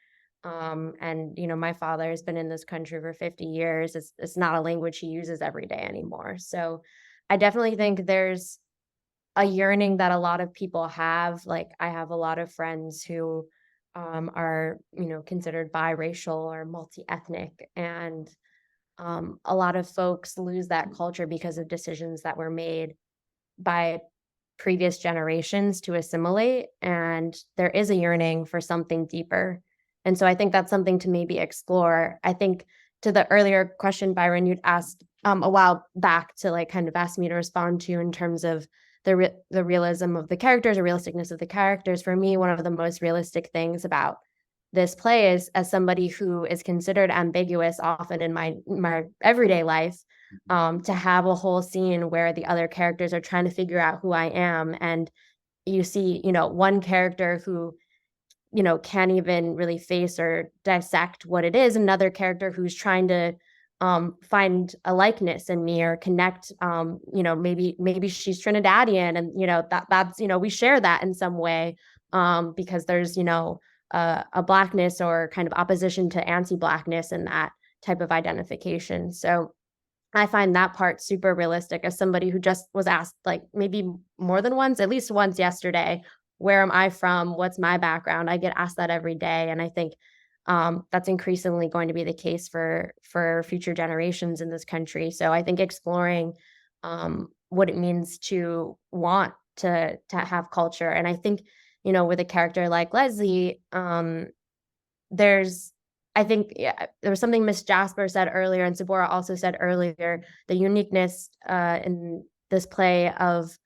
And, you know, my father has been in this country for 50 years. It's not a language he uses every day anymore. So I definitely think there's a yearning that a lot of people have. Like, I have a lot of friends who are, you know, considered biracial or multi-ethnic. And a lot of folks lose that culture because of decisions that were made by previous generations to assimilate. And there is a yearning for something deeper. And so I think that's something to maybe explore. I think to the earlier question, Byron, you'd asked a while back to like kind of ask me to respond to in terms of the realism of the characters or realisticness of the characters. For me, one of the most realistic things about this play is, as somebody who is considered ambiguous often in my everyday life, to have a whole scene where the other characters are trying to figure out who I am, and you see, one character who can't even really face or dissect what it is, another character who's trying to find a likeness in me or connect, maybe she's Trinidadian, and that's we share that in some way, because there's a blackness or kind of opposition to anti-blackness in that type of identification. So I find that part super realistic as somebody who just was asked, like, maybe more than once, at least once yesterday, where am I from? What's my background? I get asked that every day. And I think that's increasingly going to be the case for future generations in this country. So I think exploring what it means to want to have culture. And I think, with a character like Leslie, there was something Miss Jasper said earlier, and Sabura also said earlier, the uniqueness in this play of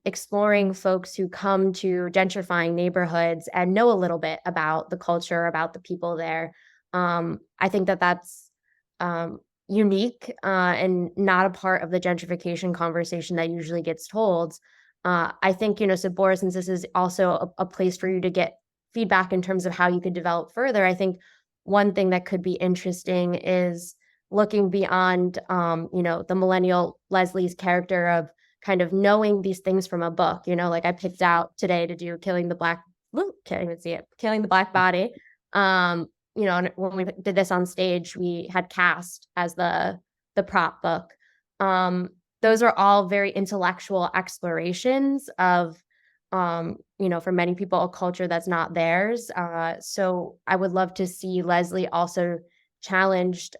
exploring folks who come to gentrifying neighborhoods and know a little bit about the culture, about the people there. I think that's unique and not a part of the gentrification conversation that usually gets told. I think, Sabura, since this is also a place for you to get feedback in terms of how you could develop further, I think one thing that could be interesting is looking beyond, the millennial Leslie's character of kind of knowing these things from a book, like I picked out today to do Killing the Black Body. And when we did this on stage, we had Cast as the prop book. Those are all very intellectual explorations of, for many people, a culture that's not theirs. So I would love to see Leslie also challenged,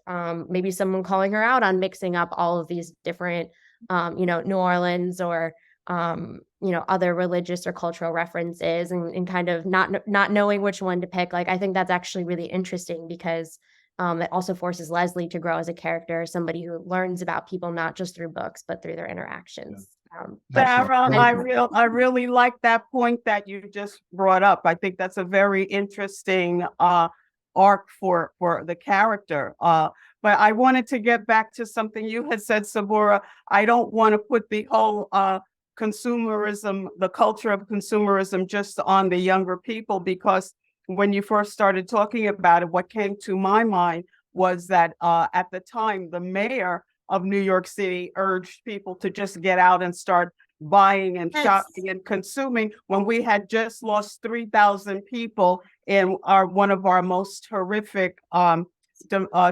maybe someone calling her out on mixing up all of these different, New Orleans or, other religious or cultural references, and kind of not knowing which one to pick. Like, I think that's actually really interesting because it also forces Leslie to grow as a character, somebody who learns about people not just through books, but through their interactions. Sarah, I really like that point that you just brought up. I think that's a very interesting arc for the character. But I wanted to get back to something you had said, Sabura. I don't want to put the whole consumerism, the culture of consumerism, just on the younger people, because when you first started talking about it, what came to my mind was that at the time, the mayor of New York City urged people to just get out and start buying and shopping and consuming, when we had just lost 3,000 people in one of our most horrific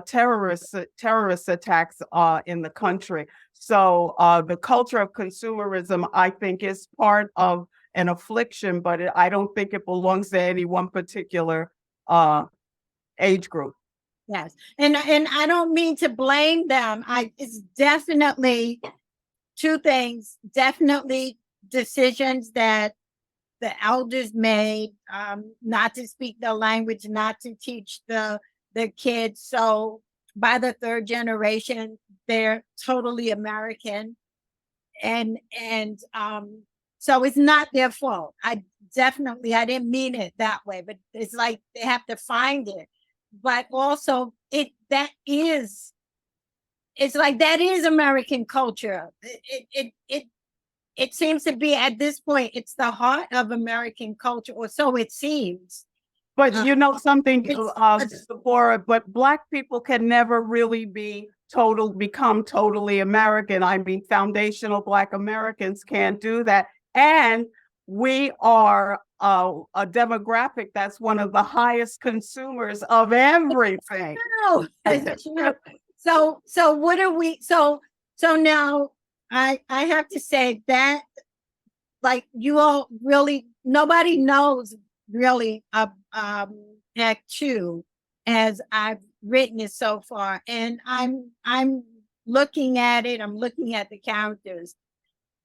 terrorist attacks in the country. So the culture of consumerism, I think, is part of an affliction, but I don't think it belongs to any one particular age group. Yes, and I don't mean to blame them. It's definitely two things. Definitely decisions that the elders made, not to speak the language, not to teach the kids. So by the third generation, they're totally American, and so it's not their fault. I didn't mean it that way, but it's like they have to find it. But also that is American culture. It seems to be, at this point, it's the heart of American culture, or so it seems. But something, Sabura, but Black people can never really become totally American. I mean, foundational Black Americans can't do that. And we are a demographic that's one of the highest consumers of everything. No, so what are we? So now I have to say that, like, you all really, nobody knows really Act 2 as I've written it so far, and I'm looking at it. I'm looking at the characters,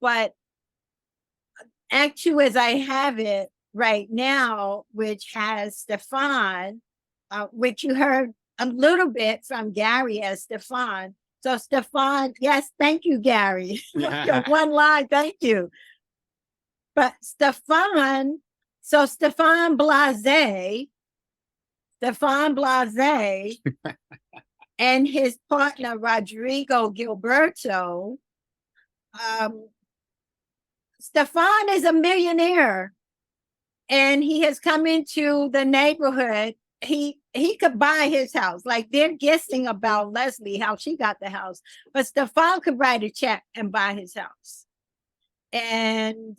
but Act 2 as I have it right now, which has Stefan, which you heard a little bit from Gary as Stefan. So Stefan, yes, thank you, Gary. Your one line, thank you. But Stefan, so Stefan Blase and his partner Rodrigo Gilberto, Stefan is a millionaire and he has come into the neighborhood. He could buy his house. Like they're guessing about Leslie, how she got the house, but Stefan could write a check and buy his house. And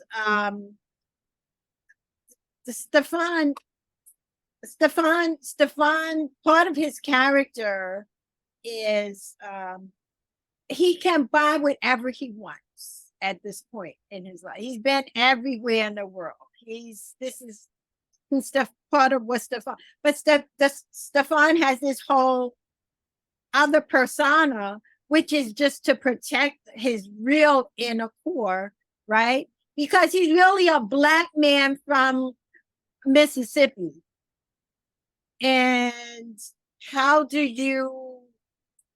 Stefan, part of his character is he can buy whatever he wants at this point in his life. He's been everywhere in the world. This is stuff part of what Stefan, but Stefan has this whole other persona, which is just to protect his real inner core, right? Because he's really a Black man from Mississippi. And how do you,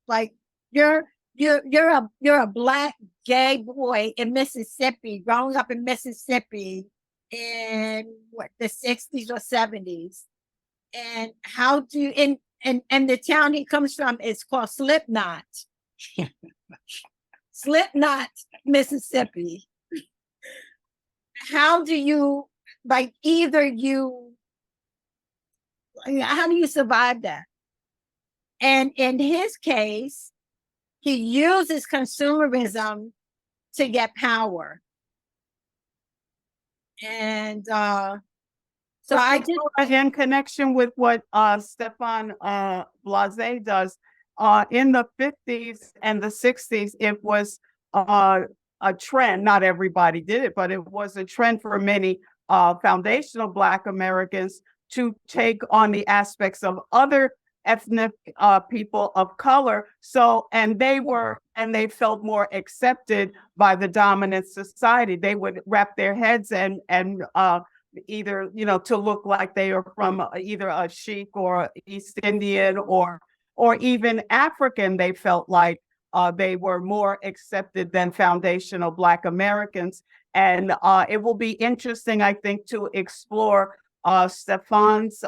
like, you're a Black gay boy in Mississippi, growing up in Mississippi in what, the 60s or 70s. And how do you, and the town he comes from is called Slipknot. Slipknot, Mississippi. How do you, like, how do you survive that? And in his case, he uses consumerism to get power. And so I just, in connection with what Stefan Blase does, in the 50s and the 60s, it was a trend. Not everybody did it, but it was a trend for many foundational Black Americans to take on the aspects of other ethnic people of color. So, and they felt more accepted by the dominant society. They would wrap their heads and either, to look like they are from either a Sheik or East Indian or even African. They felt like they were more accepted than foundational Black Americans. And it will be interesting, I think, to explore Stefan's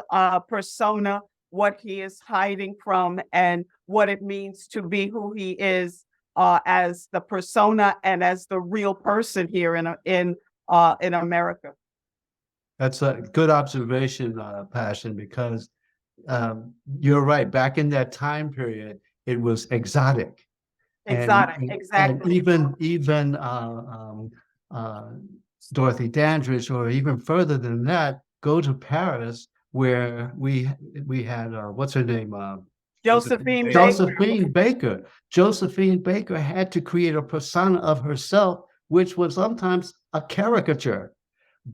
persona, what he is hiding from, and what it means to be who he is as the persona and as the real person here in America. That's a good observation, Passion, because you're right. Back in that time period, it was exotic. Exactly. And even Dorothy Dandridge, or even further than that, go to Paris, where we had what's her name? Josephine Baker. Josephine Baker had to create a persona of herself, which was sometimes a caricature,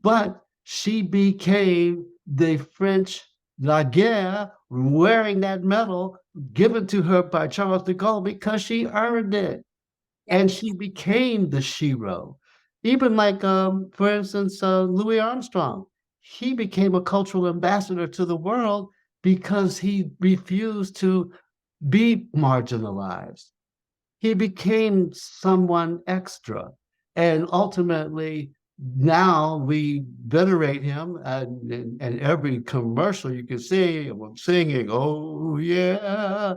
but she became the French Laguerre, wearing that medal given to her by Charles de Gaulle because she earned it. And she became the shero. Even like, for instance, Louis Armstrong, he became a cultural ambassador to the world because he refused to be marginalized. He became someone extra. And ultimately, now we venerate him, and every commercial you can see him singing, oh yeah,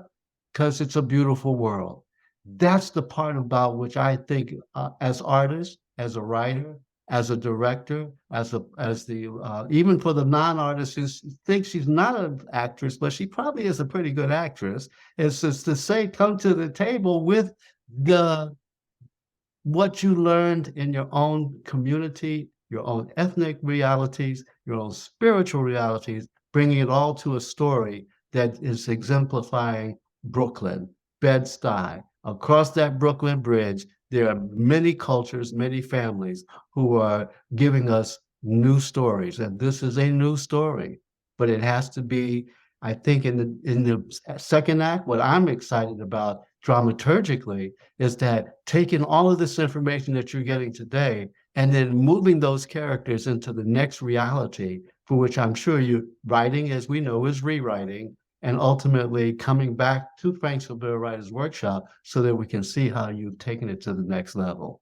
because it's a beautiful world. That's the part about which I think, as artists, as a writer, as a director, even for the non-artist who thinks she's not an actress, but she probably is a pretty good actress, is just to say, come to the table with what you learned in your own community, your own ethnic realities, your own spiritual realities, bringing it all to a story that is exemplifying Brooklyn, Bed-Stuy. Across that Brooklyn Bridge, there are many cultures, many families who are giving us new stories. And this is a new story, but it has to be, I think, in the second act, what I'm excited about dramaturgically is that taking all of this information that you're getting today and then moving those characters into the next reality, for which I'm sure you're writing, as we know, is rewriting, and ultimately coming back to Frank Silvera Writers Workshop so that we can see how you've taken it to the next level.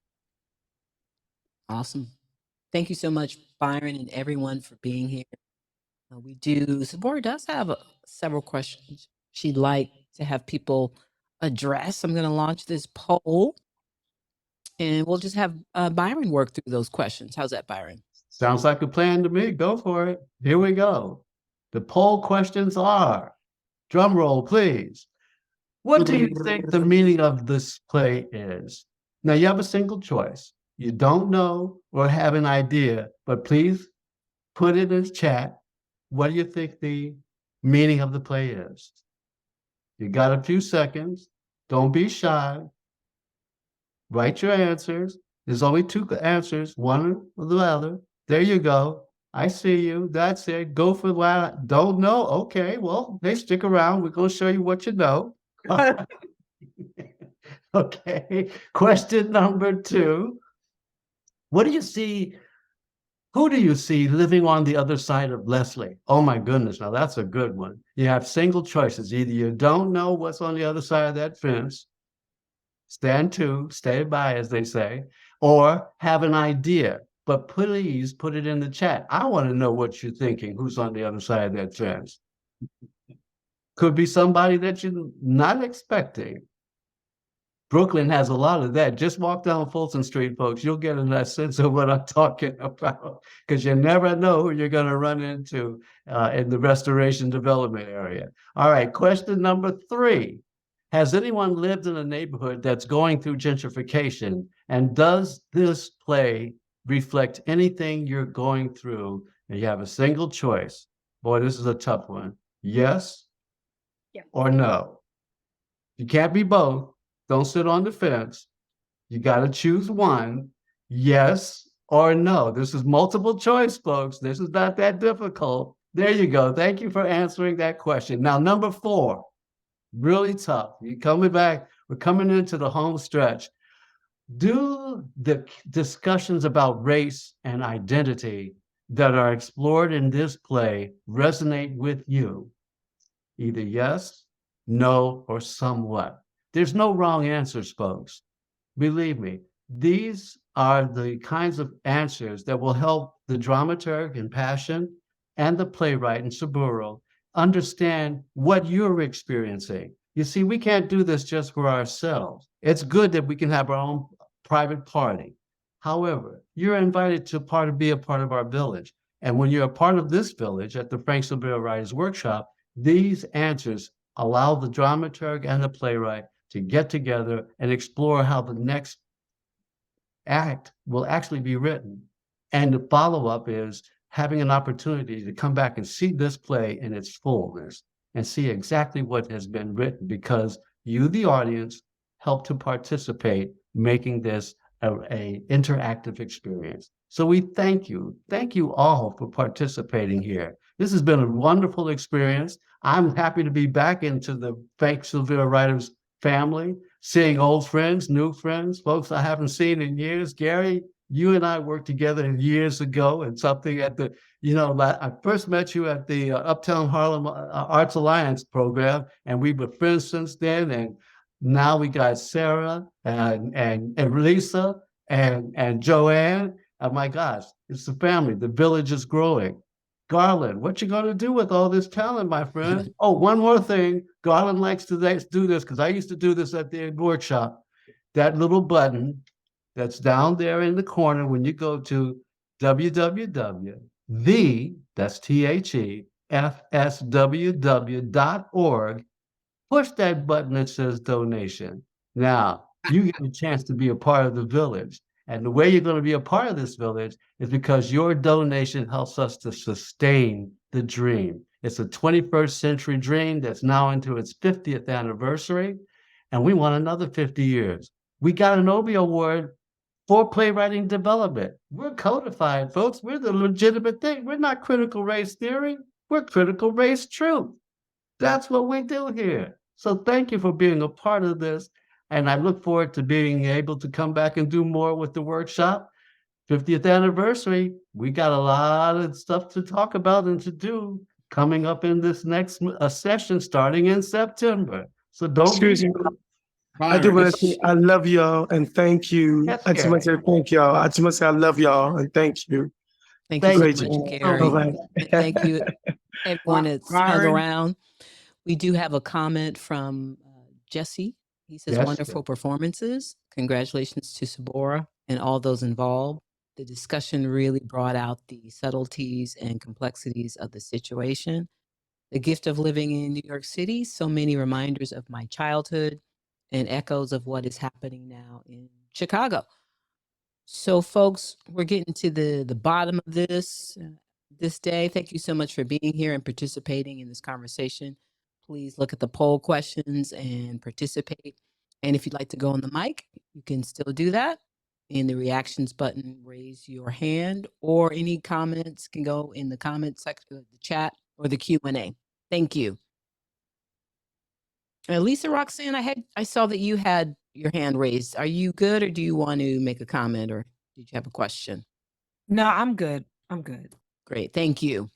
Awesome. Thank you so much, Byron, and everyone for being here. Sabura does have several questions she'd like to have people address. I'm going to launch this poll, and we'll just have Byron work through those questions. How's that, Byron? Sounds like a plan to me. Go for it. Here we go. The poll questions are, drum roll, please. What do you think the meaning of this play is? Now, you have a single choice. You don't know or have an idea, but please put it in the chat. What do you think the meaning of the play is? You got a few seconds. Don't be shy. Write your answers. There's only two answers, one or the other. There you go. I see you. That's it. Go for what? Don't know? Okay, well, hey, stick around. We're going to show you what you know. Okay. Question number 2. What do you see? Who do you see living on the other side of Leslie? Oh my goodness, now that's a good one. You have single choices. Either you don't know what's on the other side of that fence, stand to, stay by, as they say, or have an idea. But please put it in the chat. I want to know what you're thinking, who's on the other side of that fence. Could be somebody that you're not expecting. Brooklyn has a lot of that. Just walk down Fulton Street, folks. You'll get a sense of what I'm talking about, because you never know who you're going to run into in the restoration development area. All right, question number 3. Has anyone lived in a neighborhood that's going through gentrification? And does this play reflect anything you're going through? And you have a single choice. Boy, this is a tough one. Yes or no? You can't be both. Don't sit on the fence. You got to choose one, yes or no. This is multiple choice, folks. This is not that difficult. There you go. Thank you for answering that question. Now, number 4, really tough. You're coming back. We're coming into the home stretch. Do the discussions about race and identity that are explored in this play resonate with you? Either yes, no, or somewhat. There's no wrong answers, folks. Believe me, these are the kinds of answers that will help the dramaturg in Passion and the playwright in Sabura understand what you're experiencing. You see, we can't do this just for ourselves. It's good that we can have our own private party. However, you're invited to be a part of our village. And when you're a part of this village at the Frank Silvera Writers Workshop, these answers allow the dramaturg and the playwright to get together and explore how the next act will actually be written. And the follow-up is having an opportunity to come back and see this play in its fullness and see exactly what has been written, because you, the audience, help to participate, making this a interactive experience. So we thank you. Thank you all for participating here. This has been a wonderful experience. I'm happy to be back into the Frank Silvera Writers family, seeing old friends, new friends, folks I haven't seen in years. Gary, you and I worked together years ago and something at the, I first met you at the Uptown Harlem Arts Alliance program, and we were friends since then. And now we got Sarah and Lisa and Joanne. Oh my gosh, it's the family. The village is growing. Garland, what you going to do with all this talent, my friend? Oh, one more thing. Garland likes to do this, because I used to do this at the workshop. That little button that's down there in the corner when you go to www.thefsww.org, push that button that says donation. Now, you get a chance to be a part of the village. And the way you're going to be a part of this village is because your donation helps us to sustain the dream. It's a 21st century dream that's now into its 50th anniversary, and we want another 50 years. We got an Obie Award for playwriting development. We're codified, folks. We're the legitimate thing. We're not critical race theory. We're critical race truth. That's what we do here. So thank you for being a part of this. And I look forward to being able to come back and do more with the workshop. 50th anniversary, we got a lot of stuff to talk about and to do. coming up in this next session starting in September. So don't be. Excuse me. I do want to say I love y'all and thank you. Yes, I just want to say thank y'all. I just want to say I love y'all and thank you. Thank you so Great much, job. Gary. Bye-bye. And thank you, everyone that's hung Byron. around. We do have a comment from Jesse. He says, Yes, wonderful sir. performances. Congratulations to Sabura and all those involved. The discussion really brought out the subtleties and complexities of the situation. The gift of living in New York City, so many reminders of my childhood and echoes of what is happening now in Chicago. So, folks, we're getting to the bottom of this day. Thank you so much for being here and participating in this conversation. Please look at the poll questions and participate. And if you'd like to go on the mic, you can still do that. In the reactions button, raise your hand, or any comments can go in the comment section of the chat or the Q&A. Thank you. LisaRoxanne, I saw that you had your hand raised. Are you good, or do you want to make a comment, or did you have a question? No, I'm good. I'm good. Great, thank you.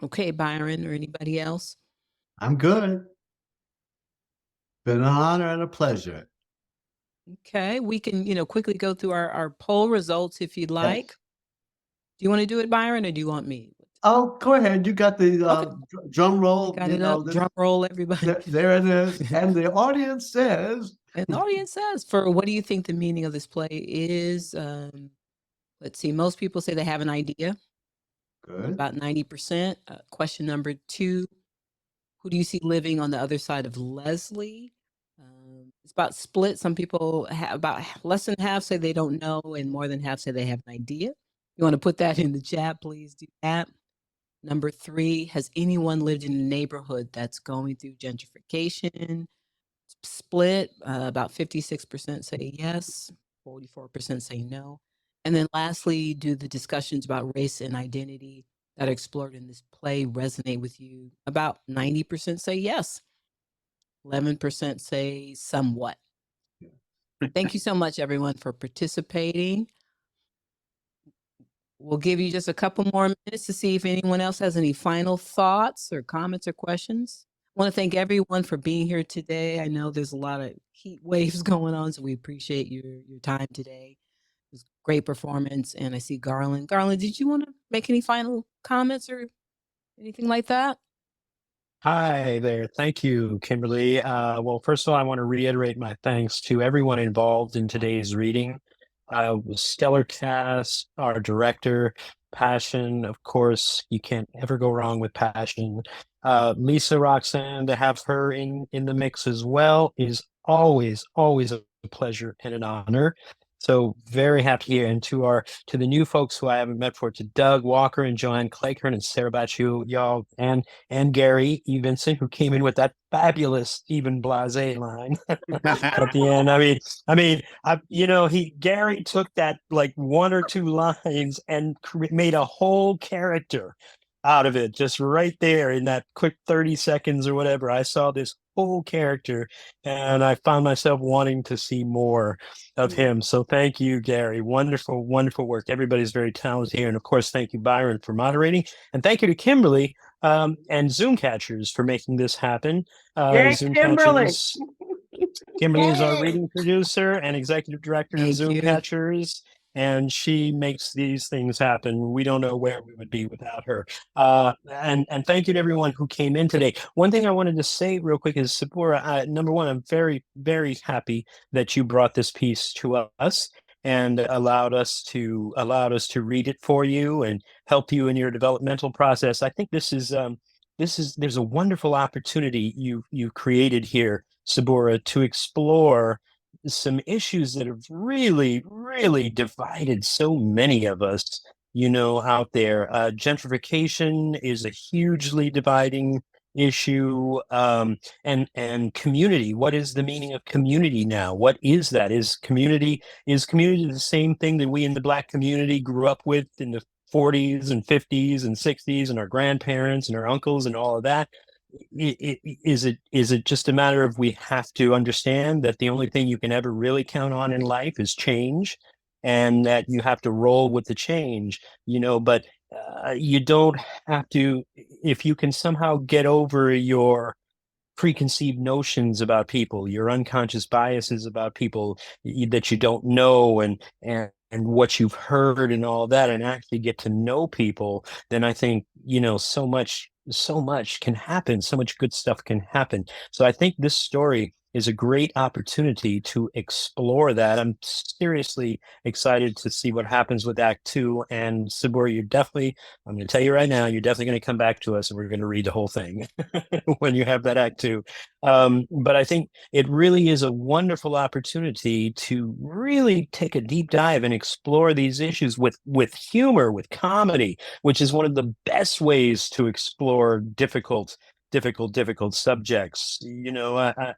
Okay, Byron or anybody else? I'm good. Been an honor and a pleasure. Okay, we can, quickly go through our poll results if you'd like. Do you want to do it, Byron, or do you want me? Oh, go ahead. You got the drum roll. Got it up. Drum roll, everybody. There it is. And the audience says. And the audience says, for what do you think the meaning of this play is? Let's see. Most people say they have an idea. Good. About 90%. Question number 2. Who do you see living on the other side of Leslie? It's about split. Some people about less than half say they don't know, and more than half say they have an idea. You want to put that in the chat, please do that. Number 3, has anyone lived in a neighborhood that's going through gentrification? Split, about 56% say yes, 44% say no. And then lastly, do the discussions about race and identity that are explored in this play resonate with you? About 90% say yes. 11% say somewhat. Thank you so much, everyone, for participating. We'll give you just a couple more minutes to see if anyone else has any final thoughts or comments or questions. I want to thank everyone for being here today. I know there's a lot of heat waves going on, so we appreciate your time today. It was a great performance, and I see Garland. Garland, did you want to make any final comments or anything like that? Hi there. Thank you, Kimberly. Well, first of all, I want to reiterate my thanks to everyone involved in today's reading. Stellar cast, our director, Passion. Of course, you can't ever go wrong with Passion. LisaRoxanne, to have her in the mix as well is always a pleasure and an honor. So very happy here. And to the new folks who I haven't met before, to Doug Walker and Joanne Cleghorne and Sarah Batchu, y'all, and Gary E. Vincent, who came in with that fabulous Stephen Blasé line at the end. Gary took that like 1 or 2 lines and made a whole character out of it, just right there in that quick 30 seconds or whatever. I saw this whole character and I found myself wanting to see more of him. So thank you, Gary. Wonderful work. Everybody's very talented here. And of course, thank you, Byron, for moderating. And thank you to Kimberly and Zoomcatchers for making this happen. Kimberly. Kimberly is our reading producer and executive director of Zoomcatchers, and she makes these things happen. We don't know where we would be without her. And thank you to everyone who came in today. One thing I wanted to say real quick is, Sabura, number one, I'm very, very happy that you brought this piece to us and allowed us to read it for you and help you in your developmental process. I think there's a wonderful opportunity you've created here, Sabura, to explore some issues that have really, really divided so many of us, out there. Gentrification is a hugely dividing issue, and community. What is the meaning of community now? What is that? Is community the same thing that we in the Black community grew up with in the 40s and 50s and 60s, and our grandparents and our uncles and all of that? Is it just a matter of we have to understand that the only thing you can ever really count on in life is change, and that you have to roll with the change, but you don't have to, if you can somehow get over your preconceived notions about people, your unconscious biases about people that you don't know, and what you've heard and all that, and actually get to know people, then I think, so much can happen, so much good stuff can happen. So I think this story is a great opportunity to explore that. I'm seriously excited to see what happens with Act Two. And Sabura, I'm going to tell you right now, you're definitely going to come back to us and we're going to read the whole thing when you have that Act Two. But I think it really is a wonderful opportunity to really take a deep dive and explore these issues with humor, with comedy, which is one of the best ways to explore difficult subjects.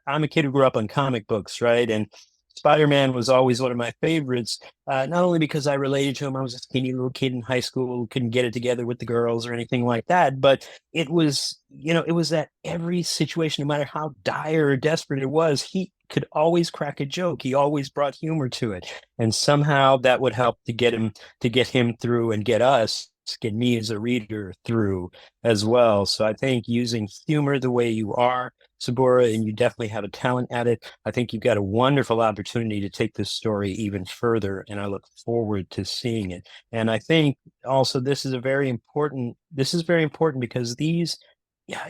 I'm a kid who grew up on comic books, right? And Spider-Man was always one of my favorites, not only because I related to him. I was a skinny little kid in high school, couldn't get it together with the girls or anything like that, but it was that every situation, no matter how dire or desperate it was, he could always crack a joke. He always brought humor to it, and somehow that would help to get him through, and get me as a reader through as well. So I think using humor the way you are, Sabura, and you definitely have a talent at it, I think you've got a wonderful opportunity to take this story even further, and I look forward to seeing it. And I think also this is very important because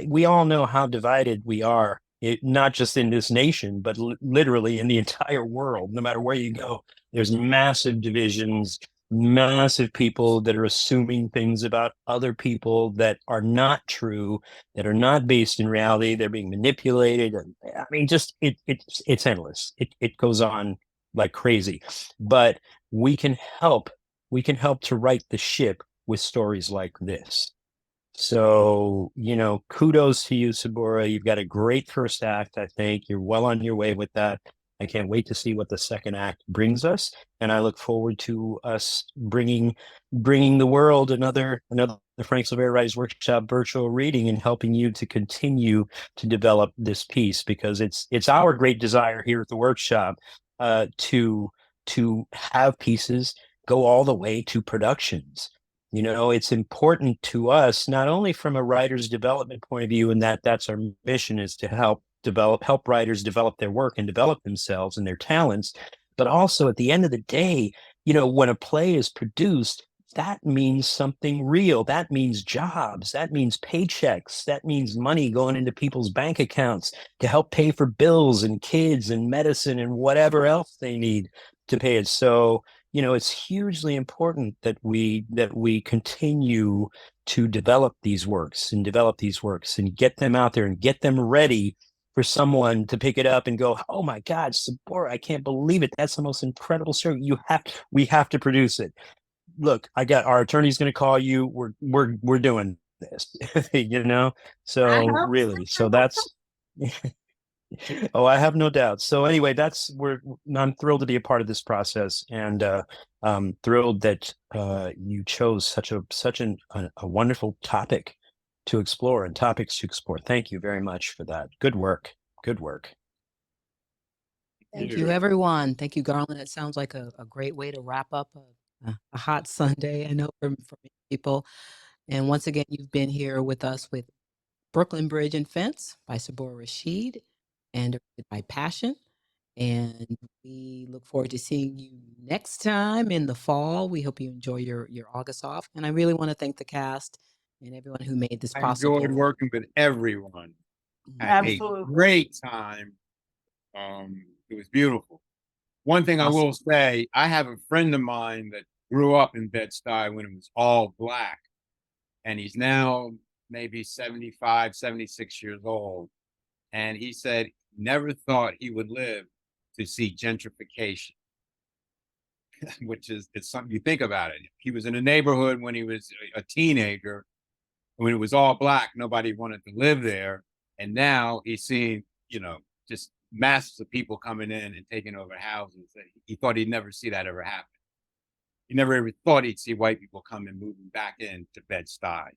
we all know how divided we are, not just in this nation, but literally in the entire world. No matter where you go, there's massive divisions, massive people that are assuming things about other people that are not true, that are not based in reality. They're being manipulated. And I mean, just it's endless. It goes on like crazy. But we can help. We can help to right the ship with stories like this. So, kudos to you, Sabura. You've got a great first act. I think you're well on your way with that. I can't wait to see what the second act brings us, and I look forward to us bringing the world another Frank Silvera Writers Workshop virtual reading, and helping you to continue to develop this piece, because it's our great desire here at the workshop, to have pieces go all the way to productions. It's important to us, not only from a writer's development point of view, and that's our mission, is to help writers develop their work and develop themselves and their talents, but also at the end of the day, when a play is produced, that means something real. That means jobs. That means paychecks. That means money going into people's bank accounts to help pay for bills and kids and medicine and whatever else they need to pay it. So, it's hugely important that we continue to develop these works and get them out there and get them ready for someone to pick it up and go, "Oh my God, Sabura, I can't believe it. That's the most incredible story. We have to produce it. Look, our attorney's going to call you. We're doing this." So really, so that's oh, I have no doubt. So anyway, I'm thrilled to be a part of this process, and thrilled that you chose such a wonderful topic to explore and topics to explore. Thank you very much for that. Good work. Good work. Thank you, everyone. Thank you, Garland. It sounds like a great way to wrap up a hot Sunday, I know, for many people. And once again, you've been here with us with Brooklyn Bridge and Fence by Sabura Rashid and by Passion. And we look forward to seeing you next time in the fall. We hope you enjoy your August off. And I really want to thank the cast and everyone who made this I possible. enjoyed working with everyone. Had a great time. It was beautiful. One thing I will say, I have a friend of mine that grew up in Bed-Stuy when it was all Black, and he's now maybe 75, 76 years old. And he said never thought he would live to see gentrification, which it's something you think about it. He was in a neighborhood when he was a teenager, when it was all Black, nobody wanted to live there. And now he's seeing, just masses of people coming in and taking over houses. He thought he'd never see that ever happen. He never ever thought he'd see white people come and moving back into Bed-Stuy.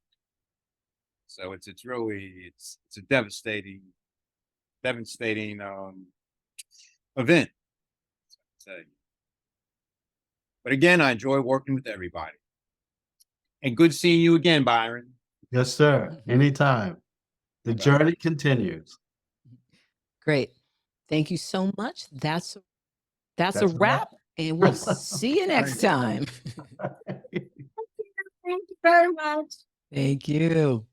So it's a devastating event. But again, I enjoy working with everybody. And good seeing you again, Byron. Yes, sir. Anytime. The journey continues. Great. Thank you so much. That's a That's a wrap, and we'll see you next time. Thank you very much. Thank you.